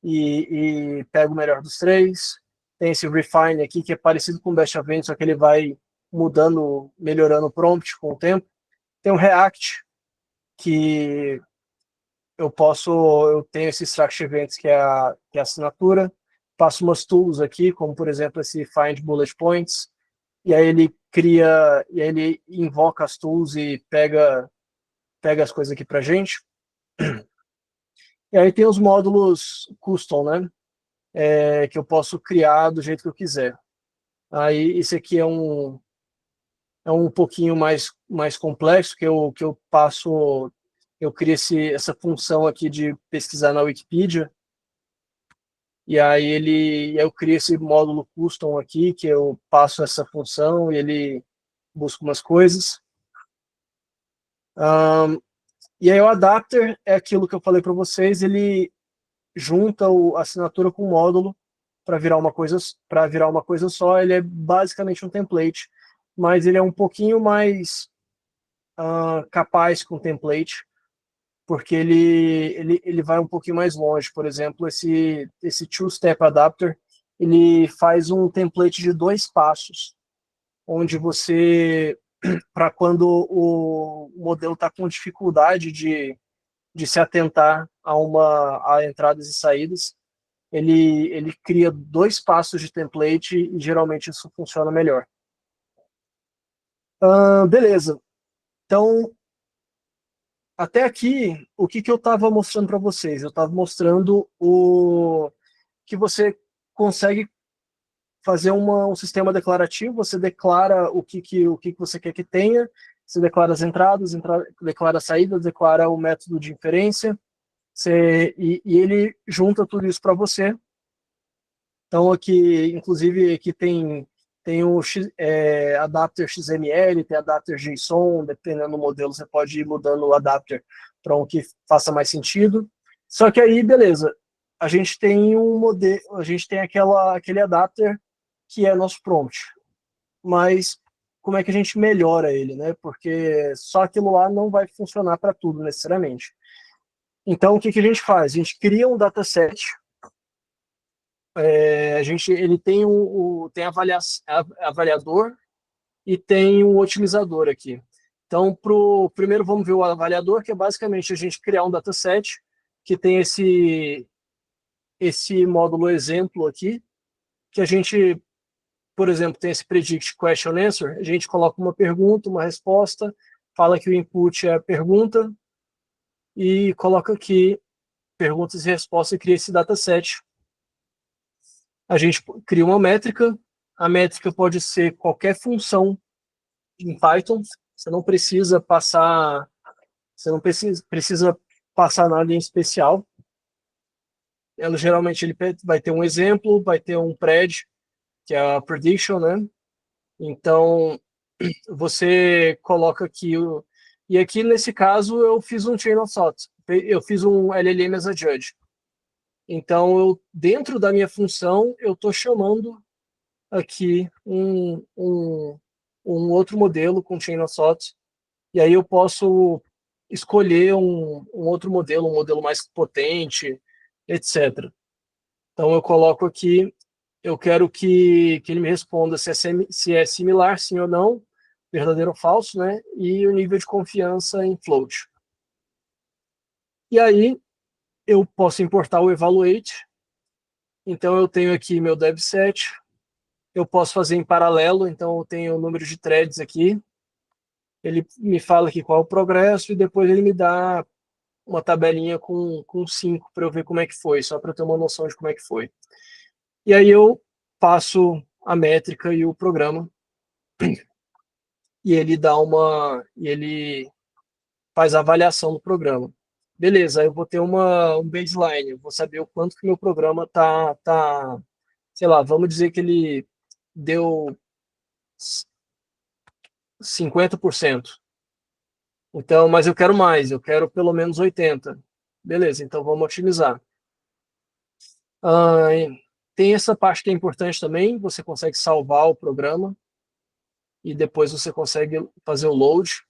Speaker 1: e pega o melhor dos 3. Tem esse Refine aqui, que é parecido com o Best of N, só que ele vai mudando, melhorando o prompt com o tempo. Tem o React, que eu tenho esse Structure Events, que é a assinatura, faço umas tools aqui, como por exemplo esse Find Bullet Points, e aí ele invoca as tools e pega as coisas aqui pra gente. E aí tem os módulos custom, né? Que eu posso criar do jeito que eu quiser. Aí esse aqui é um pouquinho mais complexo, que eu passo, eu crio essa função aqui de pesquisar na Wikipedia. e aí eu crio esse módulo custom aqui, que eu passo essa função e ele busca umas coisas. E aí o adapter é aquilo que eu falei para vocês, ele junta a assinatura com o módulo para virar uma coisa só. Ele é basicamente um template, mas ele é um pouquinho mais capaz com template, porque ele vai um pouquinho mais longe. Por exemplo, esse two-step adapter, ele faz um template de 2 passos, onde você, para quando o modelo está com dificuldade de se atentar a entradas e saídas, ele cria 2 passos de template e geralmente isso funciona melhor. Beleza. Então, até aqui, o que eu estava mostrando para vocês? Eu estava mostrando que você consegue fazer um sistema declarativo, você declara o que você quer que tenha, você declara as entradas, declara as saídas, declara o método de inferência, e ele junta tudo isso para você. Então, aqui, inclusive, aqui tem o adapter XML, tem adapter JSON, dependendo do modelo, você pode ir mudando o adapter para um que faça mais sentido. Só que aí, beleza, a gente tem um modelo, a gente tem aquele adapter que é nosso prompt. Mas como é que a gente melhora ele, né? Porque só aquilo lá não vai funcionar para tudo necessariamente. Então, o que a gente faz? A gente cria um dataset. Ele tem tem avaliador e tem um otimizador aqui. Então, primeiro vamos ver o avaliador, que é basicamente a gente criar um dataset que tem esse módulo exemplo aqui, que a gente, por exemplo, tem esse predict question answer, a gente coloca uma pergunta, uma resposta, fala que o input é a pergunta e coloca aqui perguntas e respostas e cria esse dataset. A gente cria uma métrica. A métrica pode ser qualquer função em Python. Você não precisa passar nada em especial. Geralmente ele vai ter um exemplo, vai ter um pred, que é a prediction, né? Então você coloca aqui e aqui nesse caso eu fiz um chain of thought. Eu fiz um LLM as a judge. Então, dentro da minha função, eu estou chamando aqui um outro modelo com chain of thought, e aí eu posso escolher um outro modelo, um modelo mais potente, etc. Então, eu coloco aqui, eu quero que ele me responda se é similar, sim ou não, verdadeiro ou falso, né? E o nível de confiança em float. E aí, eu posso importar o evaluate. Então, eu tenho aqui meu devset. Eu posso fazer em paralelo, então eu tenho o número de threads aqui. Ele me fala aqui qual é o progresso e depois ele me dá uma tabelinha com 5 para eu ver como é que foi, só para eu ter uma noção de como é que foi. E aí eu passo a métrica e o programa e ele faz a avaliação do programa. Beleza, eu vou ter um baseline, eu vou saber o quanto que meu programa tá, sei lá, vamos dizer que ele deu 50%. Então, mas eu quero mais, eu quero pelo menos 80%. Beleza, então vamos otimizar. Tem essa parte que é importante também, você consegue salvar o programa e depois você consegue fazer o load.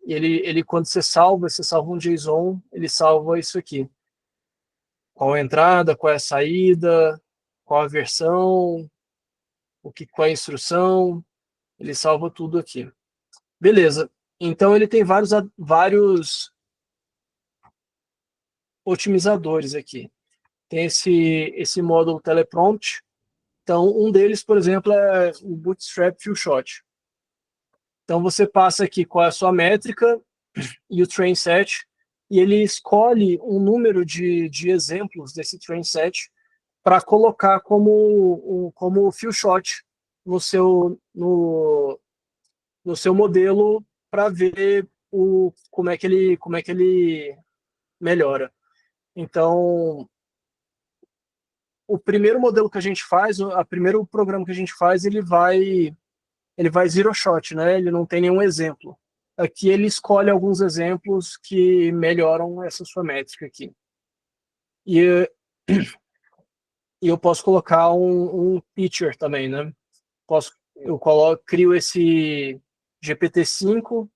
Speaker 1: Ele quando você salva um JSON, ele salva isso aqui. Qual a entrada, qual é a saída, qual a versão, qual é a instrução, ele salva tudo aqui. Beleza, então ele tem vários otimizadores aqui. Tem esse módulo teleprompt. Então, um deles, por exemplo, é o Bootstrap Few-Shot. Então, você passa aqui qual é a sua métrica e o train set, e ele escolhe um número de exemplos desse train set para colocar como few-shot no seu modelo para ver como é que ele melhora. Então, o primeiro modelo que a gente faz, o primeiro programa que a gente faz, ele vai zero shot, né? Ele não tem nenhum exemplo. Aqui ele escolhe alguns exemplos que melhoram essa sua métrica aqui. E eu posso colocar um feature também, né? Crio esse GPT-5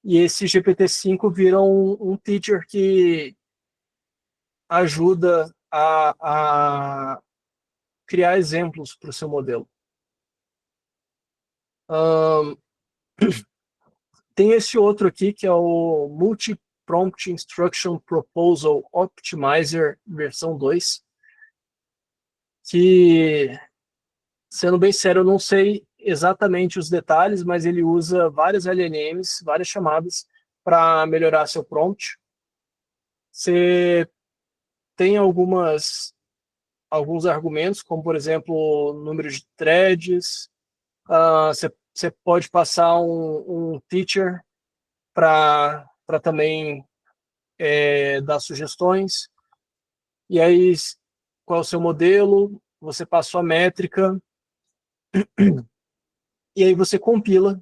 Speaker 1: e esse GPT-5 vira um teacher que ajuda a criar exemplos para o seu modelo. Tem esse outro aqui, que é o Multi-Prompt Instruction Proposal Optimizer versão 2, que, sendo bem sério, eu não sei exatamente os detalhes, mas ele usa várias LLMs, várias chamadas, para melhorar seu prompt. Você tem alguns argumentos, como, por exemplo, o número de threads. Você pode passar um teacher para também dar sugestões. E aí, qual é o seu modelo? Você passa a métrica. E aí você compila.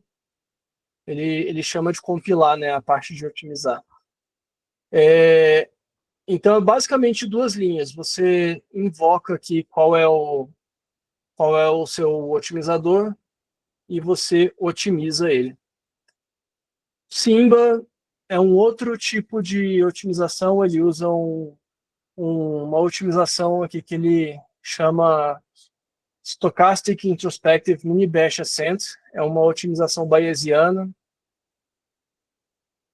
Speaker 1: Ele chama de compilar, né, a parte de otimizar. Então, é basicamente duas linhas. Você invoca aqui qual é o seu otimizador e você otimiza ele. Simba é um outro tipo de otimização. Ele usa uma otimização aqui que ele chama Stochastic Introspective Mini-Batch Ascent. É uma otimização bayesiana.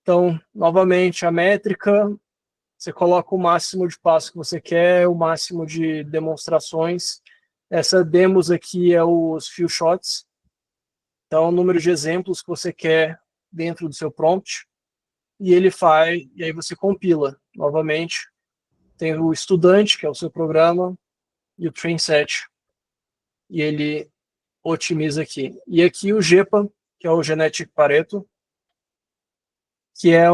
Speaker 1: Então, novamente, a métrica, você coloca o máximo de passos que você quer, o máximo de demonstrações. Essa demos aqui é os few shots. Então, o número de exemplos que você quer dentro do seu prompt. E ele faz, e aí você compila novamente. Tem o estudante, que é o seu programa, e o train set. E ele otimiza aqui. E aqui o GEPA, que é o Genetic Pareto, que é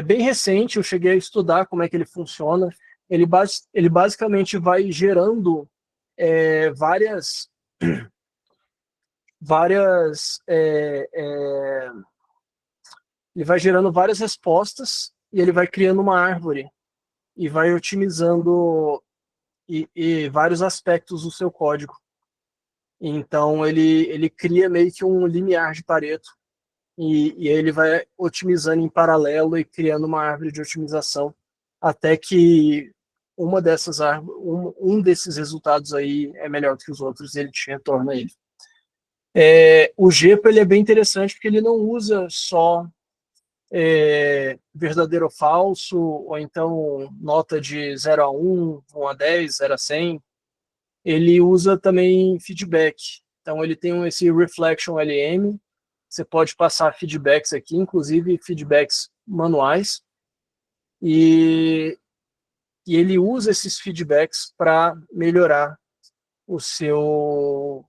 Speaker 1: bem recente, eu cheguei a estudar como é que ele funciona. Ele basicamente vai gerando várias ele vai gerando várias respostas e ele vai criando uma árvore e vai otimizando vários aspectos do seu código. Então ele cria meio que um limiar de Pareto e aí ele vai otimizando em paralelo e criando uma árvore de otimização até que um desses resultados aí é melhor do que os outros e ele te retorna ele. O GEPA ele é bem interessante porque ele não usa só verdadeiro ou falso, ou então nota de 0 a 1, 1 a 10, 0 a 100. Ele usa também feedback. Então ele tem esse Reflection LM, você pode passar feedbacks aqui, inclusive feedbacks manuais, e ele usa esses feedbacks para melhorar o seu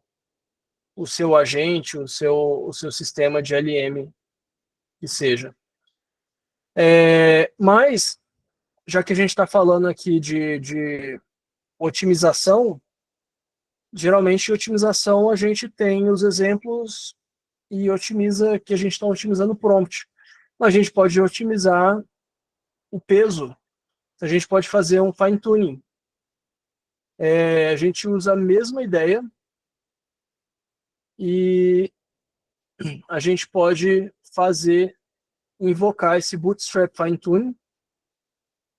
Speaker 1: agente, o seu sistema de LM, que seja. Mas, já que a gente está falando aqui de otimização, geralmente otimização a gente tem os exemplos e otimiza que a gente está otimizando o prompt. Mas a gente pode otimizar o peso, a gente pode fazer um fine tuning. A gente usa a mesma ideia e a gente pode invocar esse bootstrap fine tuning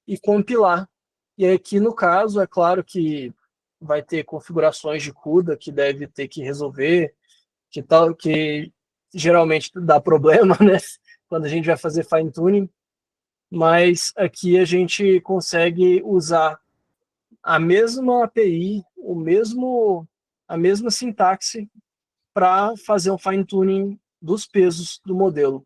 Speaker 1: e compilar. E aqui no caso, é claro que vai ter configurações de CUDA que deve ter que resolver, que geralmente dá problema, né? Quando a gente vai fazer fine tuning, mas aqui a gente consegue usar a mesma API, a mesma sintaxe para fazer um fine tuning dos pesos do modelo.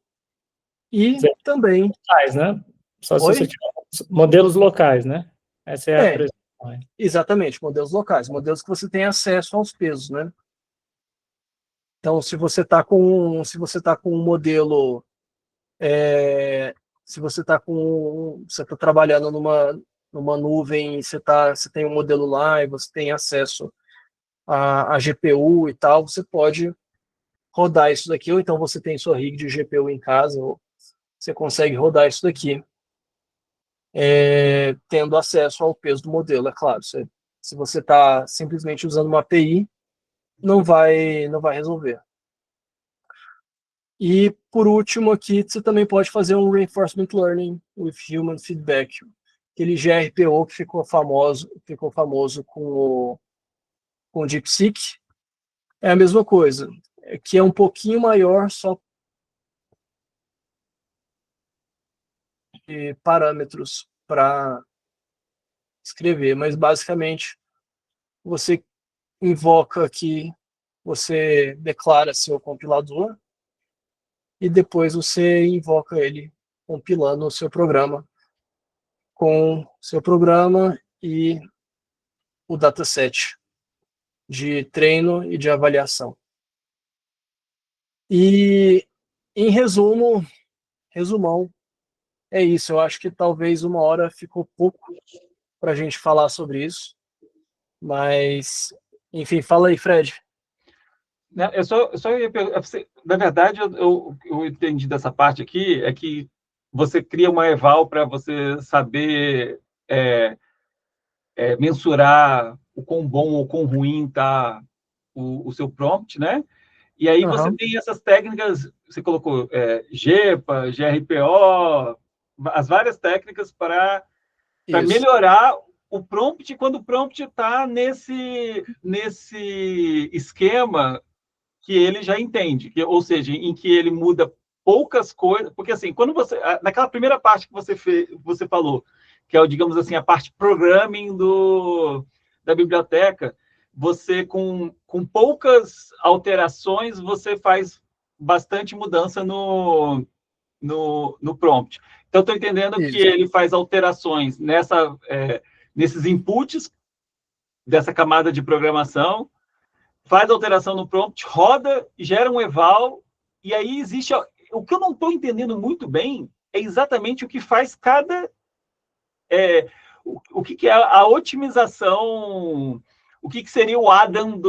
Speaker 1: E também
Speaker 2: locais, né? Só se você tiver modelos locais, né? Essa é a previsão.
Speaker 1: Exatamente, modelos locais, modelos que você tem acesso aos pesos, né? Então, se você está com um modelo se você está trabalhando numa nuvem, você tem um modelo lá e você tem acesso a GPU e tal, você pode rodar isso daqui, ou então você tem sua rig de GPU em casa, ou você consegue rodar isso daqui, tendo acesso ao peso do modelo, é claro. Se você está simplesmente usando uma API, não vai resolver. E, por último, aqui você também pode fazer um Reinforcement Learning with Human Feedback, aquele GRPO que ficou famoso com o DeepSeek. É a mesma coisa, que é um pouquinho maior, só de parâmetros para escrever, mas basicamente você invoca aqui, você declara seu compilador e depois você invoca ele compilando o seu programa com seu programa e o dataset de treino e de avaliação. E, em resumão, é isso. Eu acho que talvez 1 hora ficou pouco para a gente falar sobre isso, mas, enfim, fala aí, Fred.
Speaker 3: Eu só ia perguntar, na verdade, eu entendi dessa parte aqui, é que você cria uma eval para você saber mensurar o quão bom ou quão ruim está o seu prompt, né? E aí você tem essas técnicas, você colocou GEPA, GRPO, as várias técnicas para melhorar o prompt quando o prompt está nesse esquema que ele já entende, ou seja, em que ele muda poucas coisas, porque assim, quando naquela primeira parte que você falou, que é, digamos assim, a parte programming da biblioteca, você com poucas alterações, você faz bastante mudança no prompt. Então, estou entendendo que ele faz alterações nesses inputs dessa camada de programação, faz alteração no prompt, roda, gera um eval, e aí existe... O que eu não estou entendendo muito bem é exatamente o que faz cada... o que é a otimização, o que seria o Adam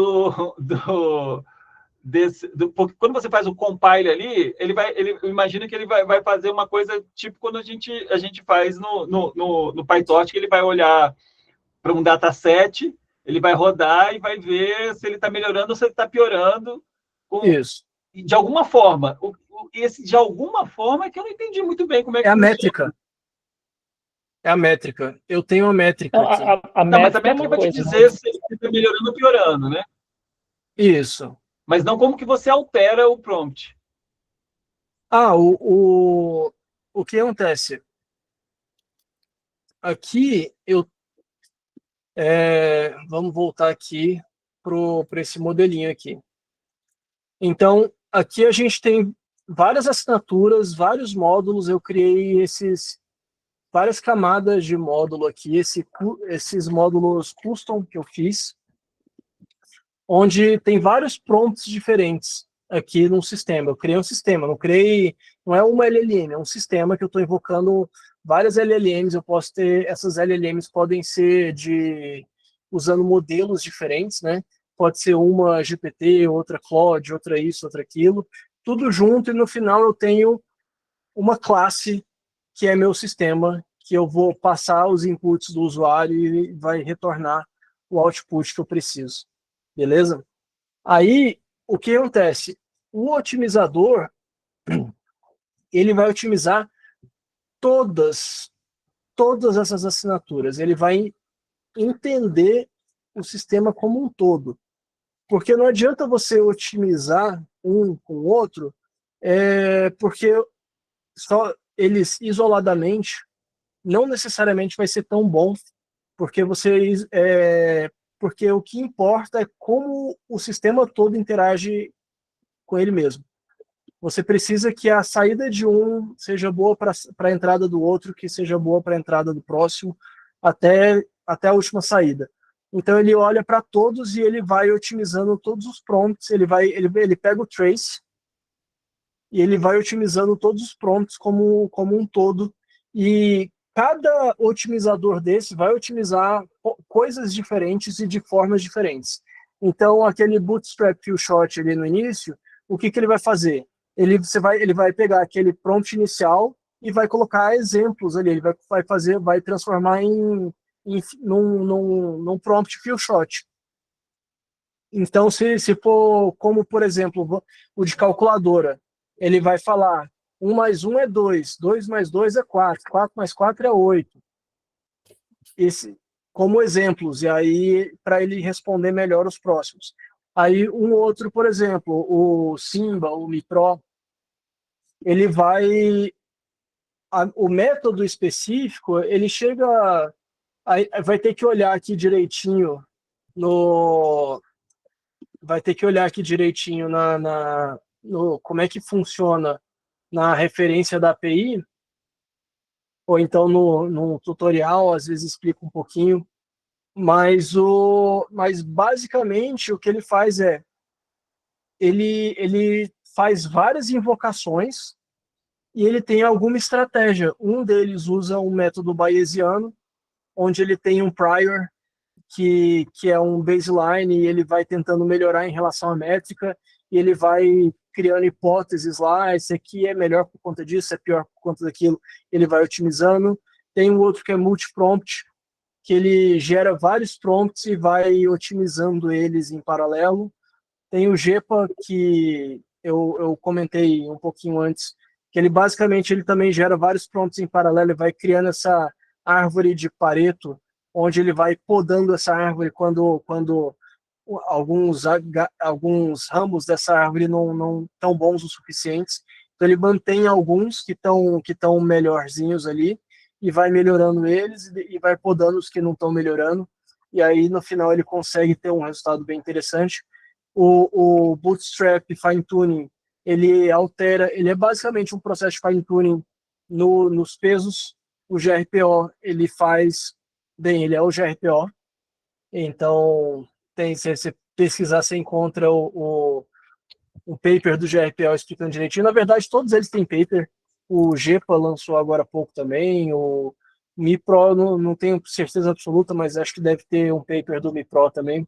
Speaker 3: porque quando você faz o compile ali, ele imagina que ele vai fazer uma coisa tipo quando a gente faz no PyTorch, que ele vai olhar para um dataset, ele vai rodar e vai ver se ele está melhorando ou se ele está piorando.
Speaker 1: Isso.
Speaker 3: De alguma forma. Esse de alguma forma é que eu não entendi muito bem como é que
Speaker 1: a
Speaker 3: funciona.
Speaker 1: métrica. É a métrica. Eu tenho uma métrica aqui.
Speaker 3: Mas a métrica vai te dizer se ele está melhorando ou piorando, né?
Speaker 1: Isso.
Speaker 3: Mas não como que você altera o prompt.
Speaker 1: O que acontece? Aqui, vamos voltar aqui para esse modelinho aqui. Então, aqui a gente tem várias assinaturas, vários módulos. Eu criei várias camadas de módulo aqui, esses módulos custom que eu fiz, onde tem vários prompts diferentes aqui no sistema. Eu criei um sistema, não é uma LLM, é um sistema que eu estou invocando várias LLMs. Eu posso ter, essas LLMs podem ser usando modelos diferentes, né? Pode ser uma GPT, outra Claude, outra isso, outra aquilo, tudo junto, e no final eu tenho uma classe que é meu sistema, que eu vou passar os inputs do usuário e vai retornar o output que eu preciso. Beleza? Aí, o que acontece? O otimizador, ele vai otimizar todas essas assinaturas. Ele vai entender o sistema como um todo. Porque não adianta você otimizar um com o outro, porque só eles isoladamente não necessariamente vai ser tão bom, porque porque o que importa é como o sistema todo interage com ele mesmo. Você precisa que a saída de um seja boa para a entrada do outro, que seja boa para a entrada do próximo, até a última saída. Então ele olha para todos e ele vai otimizando todos os prompts. Ele pega o trace e ele vai otimizando todos os prompts como um todo, e cada otimizador desse vai otimizar coisas diferentes e de formas diferentes. Então, aquele Bootstrap Few Shot ali no início, o que ele vai fazer? Ele vai pegar aquele prompt inicial e vai colocar exemplos ali, ele vai transformar num prompt few shot. Então, se for como, por exemplo, o de calculadora, ele vai falar 1 mais 1 é 2, 2 mais 2 é 4, 4 mais 4 é 8. Como exemplos, e aí para ele responder melhor os próximos. Aí um outro, por exemplo, o Simba, o MiPro, ele o método específico, ele chega, vai ter que olhar aqui direitinho vai ter que olhar aqui direitinho no como é que funciona na referência da API, ou então no tutorial, às vezes explica um pouquinho, mas basicamente o que ele faz ele faz várias invocações e ele tem alguma estratégia. Um deles usa um método bayesiano, onde ele tem um prior, que é um baseline, e ele vai tentando melhorar em relação à métrica, e ele vai criando hipóteses lá, esse aqui é melhor por conta disso, é pior por conta daquilo, ele vai otimizando. Tem um outro que é multi-prompt, que ele gera vários prompts e vai otimizando eles em paralelo. Tem o GEPA, que eu comentei um pouquinho antes, que ele basicamente ele também gera vários prompts em paralelo e vai criando essa árvore de Pareto, onde ele vai podando essa árvore quando alguns ramos dessa árvore não estão bons o suficientes. Então ele mantém alguns que estão melhorzinhos ali e vai melhorando eles e vai podando os que não estão melhorando. E aí no final ele consegue ter um resultado bem interessante. O Bootstrap Fine Tuning, ele é basicamente um processo de fine tuning nos pesos. O GRPO, ele é o GRPO, então se você pesquisar, você encontra o paper do GRPO explicando direitinho. Na verdade, todos eles têm paper. O GEPA lançou agora há pouco também, o MiPro, não tenho certeza absoluta, mas acho que deve ter um paper do MiPro também.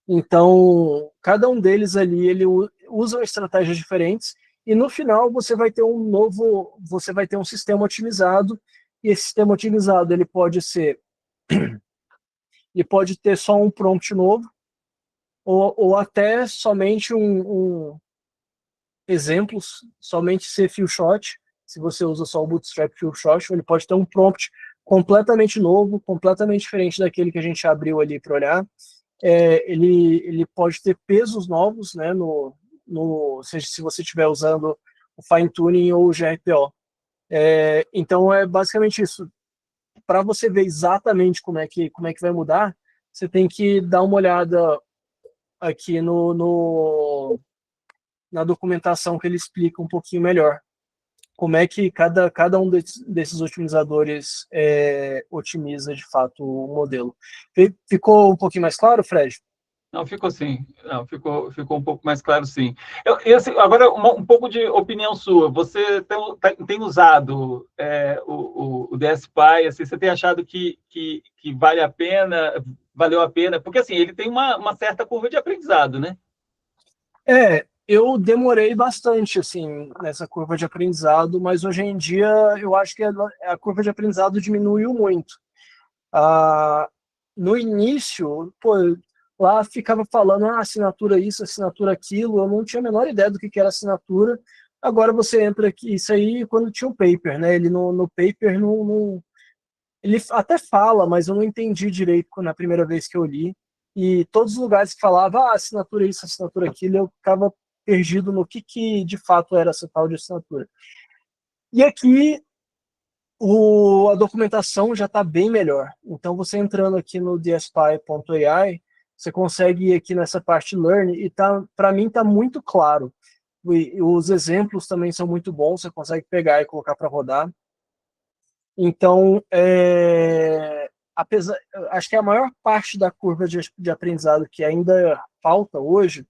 Speaker 1: Então, cada um deles ali, ele usa estratégias diferentes, e no final você vai ter um sistema otimizado, e esse sistema otimizado ele pode ter só um prompt novo, ou até somente exemplos, somente ser few shot. Se você usa só o Bootstrap few shot, ele pode ter um prompt completamente novo, completamente diferente daquele que a gente abriu ali para olhar. Ele pode ter pesos novos, né, se você estiver usando o fine tuning ou o GRPO. Então é basicamente isso. Para você ver exatamente como é que vai mudar, você tem que dar uma olhada aqui na documentação, que ele explica um pouquinho melhor como é que cada um desses otimizadores otimiza de fato o modelo. Ficou um pouquinho mais claro, Fred?
Speaker 3: Não, ficou sim. Não, ficou um pouco mais claro, sim. Agora, um pouco de opinião sua. Você tem usado o DSPy, assim, você tem achado que valeu a pena? Porque, assim, ele tem uma certa curva de aprendizado, né?
Speaker 1: Eu demorei bastante, assim, nessa curva de aprendizado, mas hoje em dia eu acho que a curva de aprendizado diminuiu muito. No início, lá ficava falando assinatura isso, assinatura aquilo, eu não tinha a menor ideia do que era assinatura. Agora você entra aqui, isso aí quando tinha o paper, né? Ele no paper ele até fala, mas eu não entendi direito na primeira vez que eu li. E todos os lugares que falava assinatura isso, assinatura aquilo, eu ficava perdido no que de fato era essa tal de assinatura. E aqui a documentação já está bem melhor. Então, você entrando aqui no dspy.ai, você consegue ir aqui nessa parte Learn, e para mim está muito claro. Os exemplos também são muito bons, você consegue pegar e colocar para rodar. Então, acho que a maior parte da curva de aprendizado que ainda falta hoje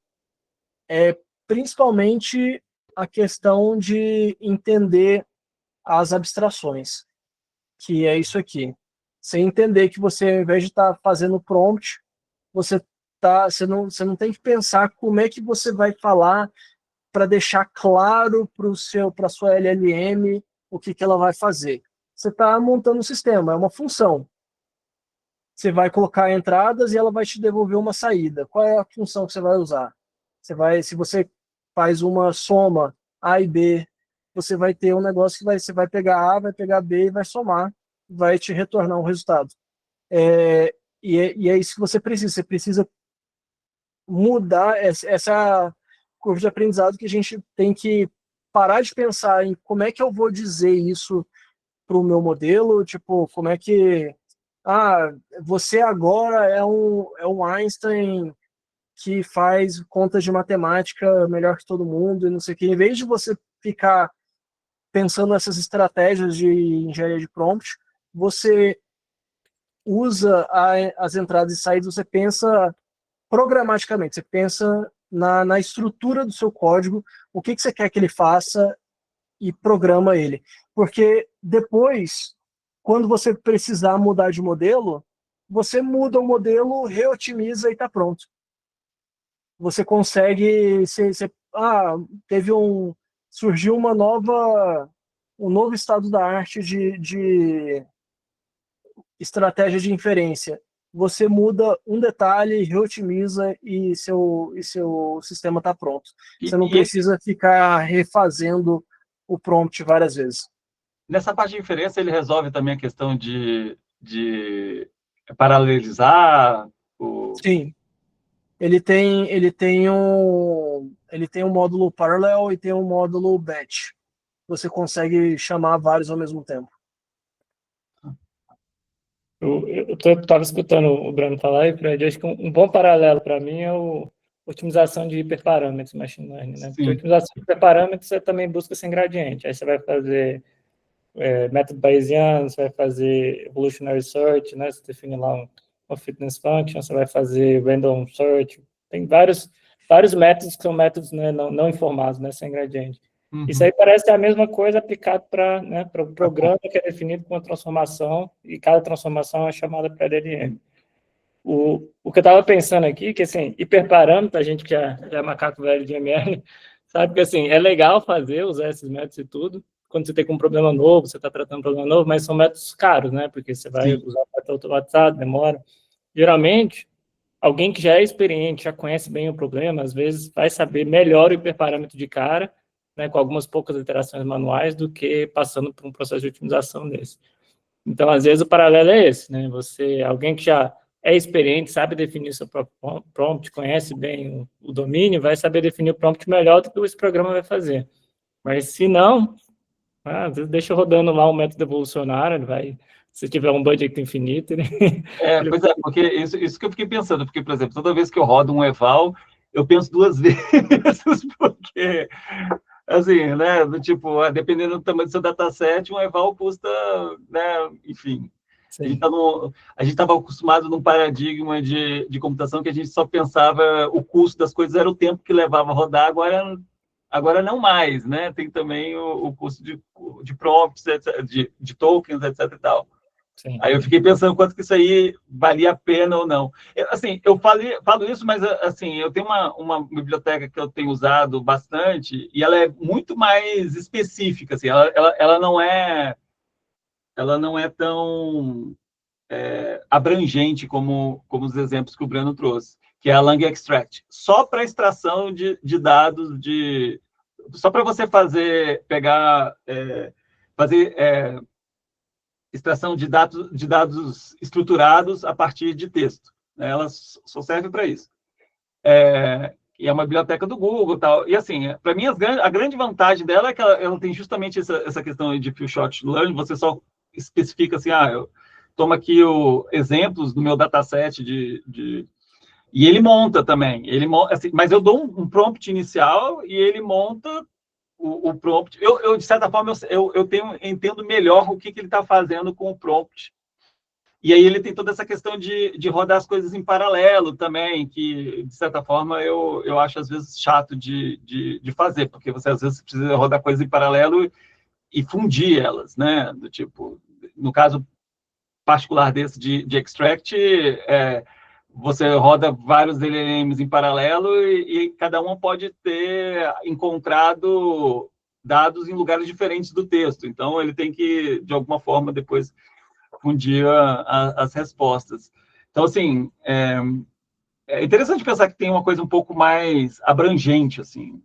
Speaker 1: é principalmente a questão de entender as abstrações, que é isso aqui. Você entender que você, ao invés de estar fazendo prompt, você não tem que pensar como é que você vai falar para deixar claro para a sua LLM o que ela vai fazer. Você está montando um sistema, é uma função. Você vai colocar entradas e ela vai te devolver uma saída. Qual é a função que você vai usar? Se você faz uma soma A e B, você vai ter um negócio que você vai pegar A, vai pegar B e vai somar, vai te retornar um resultado. E é isso que você precisa. Você precisa mudar essa curva de aprendizado, que a gente tem que parar de pensar em como é que eu vou dizer isso para o meu modelo, tipo, como é que você agora é um Einstein que faz contas de matemática melhor que todo mundo e não sei o que. Em vez de você ficar pensando nessas estratégias de engenharia de prompt, você usa as entradas e saídas, você pensa programaticamente, você pensa na estrutura do seu código, o que você quer que ele faça e programa ele. Porque depois, quando você precisar mudar de modelo, você muda o modelo, reotimiza e está pronto. Você consegue... surgiu um novo estado da arte de estratégia de inferência. Você muda um detalhe, reotimiza e seu sistema está pronto. Você não precisa ficar refazendo o prompt várias vezes.
Speaker 3: Nessa parte de inferência, ele resolve também a questão de paralelizar
Speaker 1: Sim. Ele tem um módulo parallel e tem um módulo batch. Você consegue chamar vários ao mesmo tempo.
Speaker 2: Eu estava escutando o Bruno falar, e Fred, acho que um bom paralelo para mim é a otimização de hiperparâmetros machine learning, né? Porque a otimização de hiperparâmetros você também busca sem gradiente. Aí você vai fazer método bayesiano, você vai fazer evolutionary search, né? Você define lá uma fitness function, você vai fazer random search. Tem vários métodos que são métodos, né, não informados, né, sem gradiente. Uhum. Isso aí parece a mesma coisa aplicado para o programa que é definido com uma transformação, e cada transformação é chamada para LLM. O que eu estava pensando aqui, que assim, hiperparâmetro, a gente que já é macaco velho de ML, sabe que assim, é legal usar esses métodos e tudo, quando você tem um problema novo, você está tratando um problema novo, mas são métodos caros, né? Porque você vai usar o método automatizado, demora. Geralmente, alguém que já é experiente, já conhece bem o problema, às vezes vai saber melhor o hiperparâmetro de cara, né, com algumas poucas iterações manuais, do que passando por um processo de otimização desse. Então, às vezes, o paralelo é esse, né? Alguém que já é experiente, sabe definir seu próprio prompt, conhece bem o domínio, vai saber definir o prompt melhor do que esse programa vai fazer. Mas, se não, às vezes deixa rodando lá um método evolucionário, ele vai... Se tiver um budget infinito...
Speaker 3: Pois é, porque isso que eu fiquei pensando, porque, por exemplo, toda vez que eu rodo um eval, eu penso duas vezes, porque, assim, né, do tipo, dependendo do tamanho do seu dataset, um eval custa, né, enfim... Sim. A gente estava acostumado num paradigma de computação que a gente só pensava o custo das coisas era o tempo que levava a rodar, agora não mais, né? Tem também o custo de prompts, de tokens, etc. e tal. Sim. Aí eu fiquei pensando quanto que isso aí valia a pena ou não. Eu falo isso, mas assim, eu tenho uma biblioteca que eu tenho usado bastante e ela é muito mais específica, assim, ela não é tão abrangente como os exemplos que o Breno trouxe, que é a Lang Extract. Só para extração de dados, só para você fazer extração de dados estruturados a partir de texto. Ela só serve para isso. E é uma biblioteca do Google e tal. E, assim, para mim, a grande vantagem dela é que ela tem justamente essa questão de few shot learn. Você só especifica assim, toma aqui exemplos do meu dataset e ele monta também. Assim, mas eu dou um prompt inicial e ele monta o prompt. Eu de certa forma, eu entendo melhor o que ele está fazendo com o prompt. E aí ele tem toda essa questão de rodar as coisas em paralelo também, que, de certa forma, eu acho, às vezes, chato de fazer, porque você, às vezes, precisa rodar coisas em paralelo e fundir elas, né? Do tipo, no caso particular desse de Extract, você roda vários LLMs em paralelo e cada uma pode ter encontrado dados em lugares diferentes do texto. Então, ele tem que, de alguma forma, depois fundir as respostas. Então, assim, é interessante pensar que tem uma coisa um pouco mais abrangente, assim.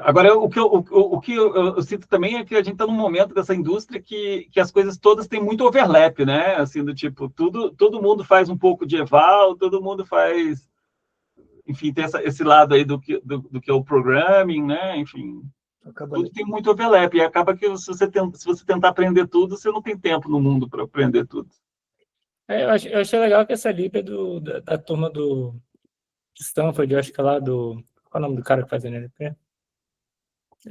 Speaker 3: Agora, o que eu sinto também é que a gente está num momento dessa indústria que as coisas todas têm muito overlap, né? Assim, do tipo, todo mundo faz um pouco de eval, todo mundo faz... Enfim, tem esse lado aí do que é o programming, né? Enfim, tudo tem muito overlap. E acaba que se você tentar aprender tudo, você não tem tempo no mundo para aprender tudo.
Speaker 2: Eu achei legal que essa lib é da turma do Stanford, eu acho que é lá do... Qual é o nome do cara que faz NLP?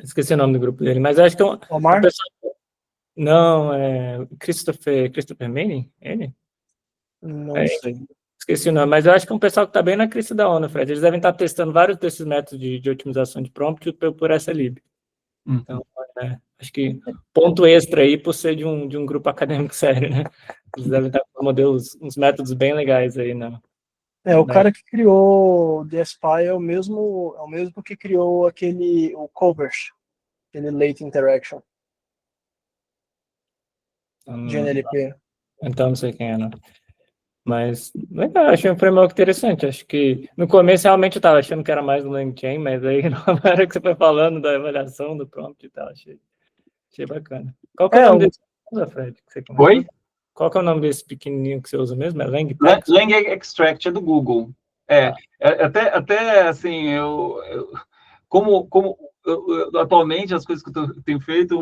Speaker 2: Esqueci o nome do grupo dele, mas eu acho que é
Speaker 1: Omar?
Speaker 2: Não, é Christopher Manning, ele?
Speaker 1: Não sei.
Speaker 2: Esqueci o nome, mas eu acho que é um pessoal que está bem na crista da onda, Fred. Eles devem estar testando vários desses métodos de otimização de prompt por essa lib. Então, acho que ponto extra aí por ser de um grupo acadêmico sério, né? Eles devem estar com modelos, uns métodos bem legais aí, né?
Speaker 1: O cara que criou o DSPy é o mesmo que criou o Converse, aquele Late Interaction de NLP.
Speaker 2: Então, não sei quem é, não. Mas, legal, achei um framework interessante. Acho que no começo realmente eu estava achando que era mais um LangChain, mas aí na hora que você foi falando da avaliação do prompt e tal, achei bacana. Qual que é o nome desse, Fred, que você comentou?
Speaker 3: Oi?
Speaker 2: Qual que é o nome desse pequenininho que você usa mesmo? É
Speaker 3: Lang Extract é do Google. Até assim, atualmente as coisas que eu tenho feito,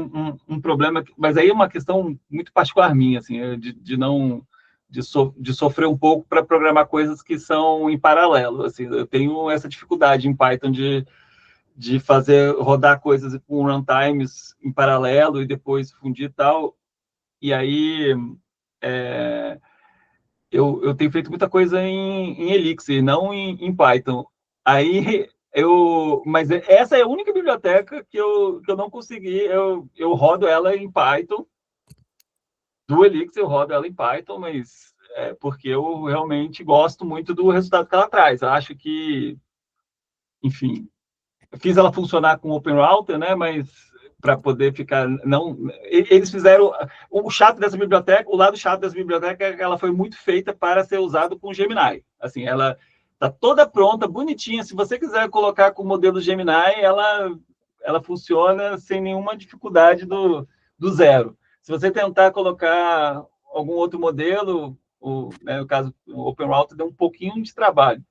Speaker 3: um problema, mas aí é uma questão muito particular minha, assim, de sofrer um pouco para programar coisas que são em paralelo. Assim, eu tenho essa dificuldade em Python de fazer rodar coisas com runtimes em paralelo e depois fundir e tal. E aí eu tenho feito muita coisa em Elixir, não em Python. Aí mas essa é a única biblioteca que eu não consegui. Eu rodo ela em Python. Do Elixir eu rodo ela em Python, mas porque eu realmente gosto muito do resultado que ela traz. Eu acho que, enfim, eu fiz ela funcionar com OpenRouter, né? Mas para poder ficar... Eles fizeram... O chato dessa biblioteca, o lado chato dessa biblioteca é que ela foi muito feita para ser usado com Gemini. Assim, ela está toda pronta, bonitinha. Se você quiser colocar com o modelo Gemini, ela funciona sem nenhuma dificuldade do zero. Se você tentar colocar algum outro modelo, no caso, o OpenRouter deu um pouquinho de trabalho.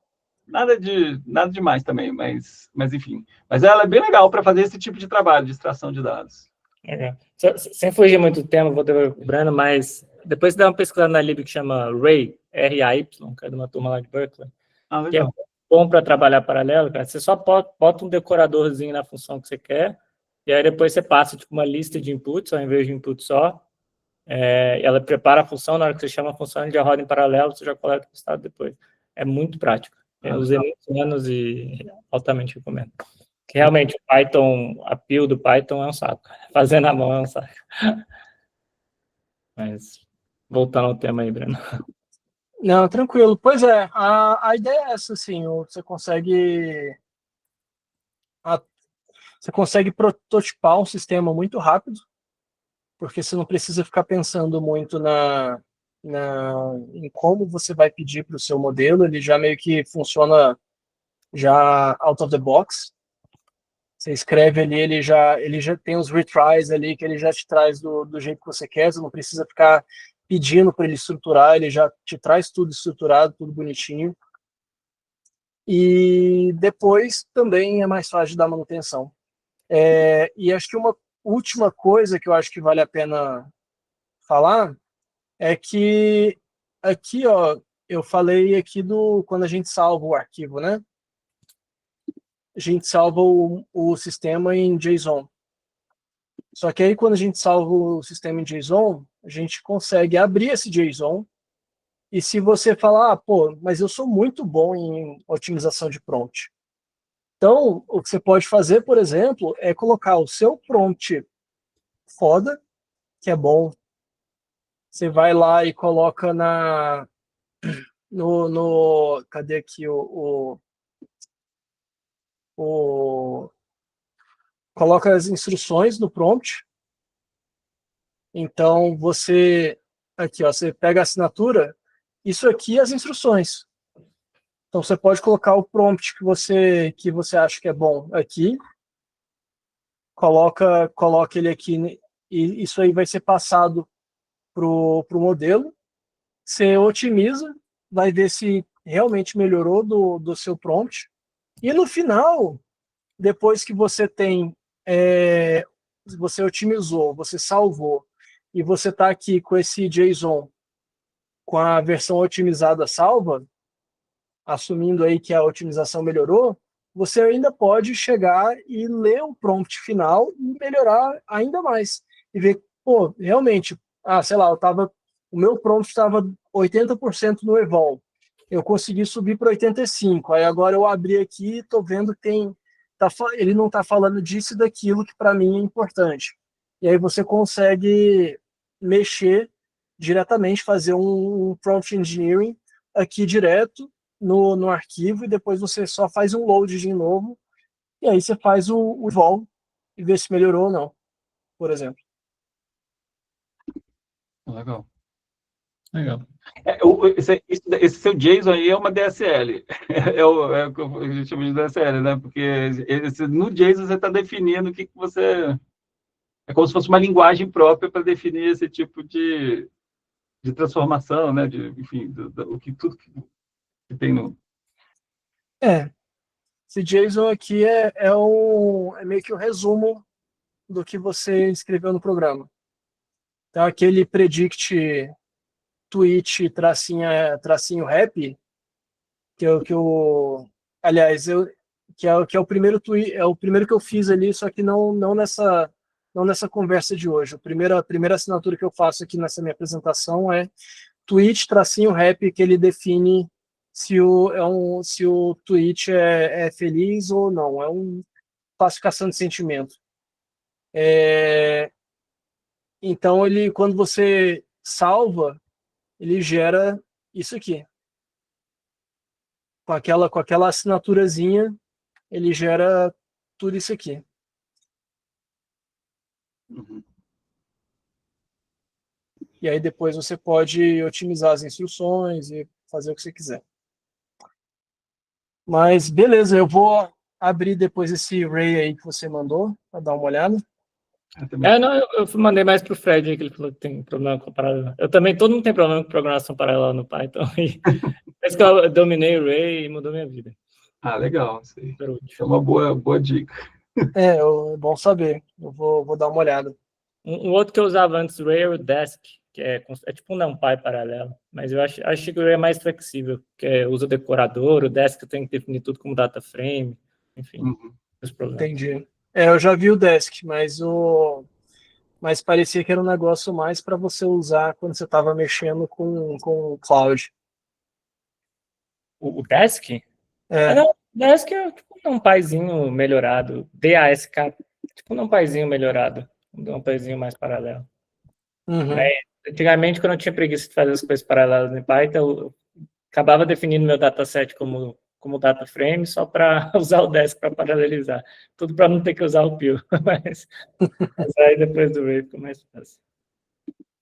Speaker 3: Nada demais também, mas enfim. Mas ela é bem legal para fazer esse tipo de trabalho de extração de dados.
Speaker 2: Sem fugir muito do tema, vou ter lembrando, mas depois você dá uma pesquisada na lib que chama Ray, R-A-Y, que é de uma turma lá de Berkeley, que é bom para trabalhar paralelo, cara. Você só bota um decoradorzinho na função que você quer, e aí depois você passa tipo, uma lista de inputs, ao invés de input só, ela prepara a função, na hora que você chama a função, ele já roda em paralelo, você já coleta o estado depois. É muito prático. Eu usei muitos anos e altamente recomendo. Que realmente o Python, a build do Python é um saco. Fazer na mão é um saco. Mas, voltando ao tema aí, Breno.
Speaker 1: Não, tranquilo. Pois é, a ideia é essa, assim, você consegue prototipar um sistema muito rápido, porque você não precisa ficar pensando muito em como você vai pedir para o seu modelo, ele já meio que funciona já out of the box. Você escreve ali, ele já tem os retries ali, que ele já te traz do jeito que você quer, você não precisa ficar pedindo para ele estruturar, ele já te traz tudo estruturado, tudo bonitinho. E depois também é mais fácil de dar manutenção. E acho que uma última coisa que eu acho que vale a pena falar é que aqui, ó, eu falei aqui quando a gente salva o arquivo, né? A gente salva o sistema em JSON. Só que aí, quando a gente salva o sistema em JSON, a gente consegue abrir esse JSON. E se você falar, pô, mas eu sou muito bom em otimização de prompt. Então, o que você pode fazer, por exemplo, é colocar o seu prompt foda, que é bom. Você vai lá e coloca cadê aqui coloca as instruções no prompt. Então, aqui, ó, você pega a assinatura, isso aqui é as instruções. Então, você pode colocar o prompt que você acha que é bom aqui, coloca ele aqui, e isso aí vai ser passado para o modelo. Você otimiza, vai ver se realmente melhorou do seu prompt. E no final, depois que você você otimizou, você salvou, e você está aqui com esse JSON, com a versão otimizada salva, assumindo aí que a otimização melhorou, você ainda pode chegar e ler o prompt final e melhorar ainda mais. E ver, pô, realmente, sei lá, o meu prompt estava 80% no Evol. Eu consegui subir para 85%. Aí agora eu abri aqui e estou vendo que ele não está falando disso e daquilo que para mim é importante. E aí você consegue mexer diretamente, fazer um prompt engineering aqui direto no arquivo, e depois você só faz um load de novo, e aí você faz o Evol e vê se melhorou ou não, por exemplo.
Speaker 3: Legal.
Speaker 2: Legal.
Speaker 3: Esse seu JSON aí é uma DSL. É o que a gente chama de DSL, né? Porque no JSON você está definindo o que você... É como se fosse uma linguagem própria para definir esse tipo de transformação, né? Enfim, tudo que tem no...
Speaker 1: Esse JSON aqui é meio que um resumo do que você escreveu no programa. Então, aquele predict tweet tracinho rap, aliás, que é o primeiro tweet, é o primeiro que eu fiz ali, só que não nessa conversa de hoje. A primeira assinatura que eu faço aqui nessa minha apresentação é tweet tracinho rap, que ele define se o tweet é feliz ou não. É uma classificação de sentimento. Então, quando você salva, ele gera isso aqui. Com aquela assinaturazinha, ele gera tudo isso aqui.
Speaker 3: Uhum.
Speaker 1: E aí depois você pode otimizar as instruções e fazer o que você quiser. Mas beleza, eu vou abrir depois esse array aí que você mandou, para dar uma olhada.
Speaker 2: Não, eu mandei mais pro Fred aí, que ele falou que tem problema com paralelo. Eu também, todo mundo tem problema com programação paralela no Python. Parece que eu dominei o array e mudou minha vida.
Speaker 3: Legal. Isso aí. É uma boa dica.
Speaker 1: É bom saber. Eu vou dar uma olhada.
Speaker 2: Um outro que eu usava antes do array é o Desk, que é tipo um NumPy paralelo. Mas eu acho que o array é mais flexível, que usa o decorador, o Desk eu tenho que definir tudo como data frame, enfim, os problemas.
Speaker 1: Entendi. Eu já vi o Desk, mas parecia que era um negócio mais para você usar quando você estava mexendo com o cloud.
Speaker 2: O Desk? Não, o Desk é tipo um NumPyzinho melhorado. DASK, tipo um NumPyzinho melhorado. Um NumPyzinho mais paralelo. Antigamente, quando eu tinha preguiça de fazer as coisas paralelas no Python, eu acabava definindo meu dataset como data frame só para usar o Desk para paralelizar. Tudo para não ter que usar o Pio. Mas aí depois do array ficou mais fácil.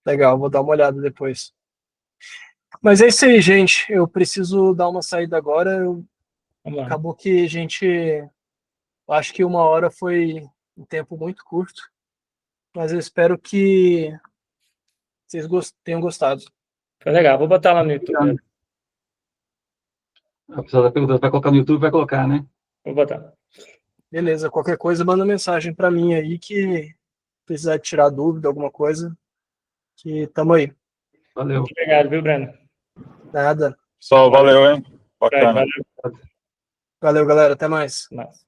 Speaker 1: Legal, vou dar uma olhada depois. Mas é isso aí, gente. Eu preciso dar uma saída agora. Acabou que acho que 1 hora foi um tempo muito curto. Mas eu espero que vocês tenham gostado.
Speaker 2: Foi legal, vou botar lá no YouTube.
Speaker 3: A pessoa está perguntando, vai colocar no YouTube? Vai colocar, né?
Speaker 2: Vou botar.
Speaker 1: Beleza, qualquer coisa, manda mensagem para mim aí, que precisar tirar dúvida, alguma coisa, que tamo aí.
Speaker 3: Valeu.
Speaker 2: Muito obrigado, viu, Breno?
Speaker 1: Nada.
Speaker 4: Pessoal, valeu, hein? Bacana.
Speaker 2: Valeu.
Speaker 1: Valeu, galera. Até mais.
Speaker 2: Mas...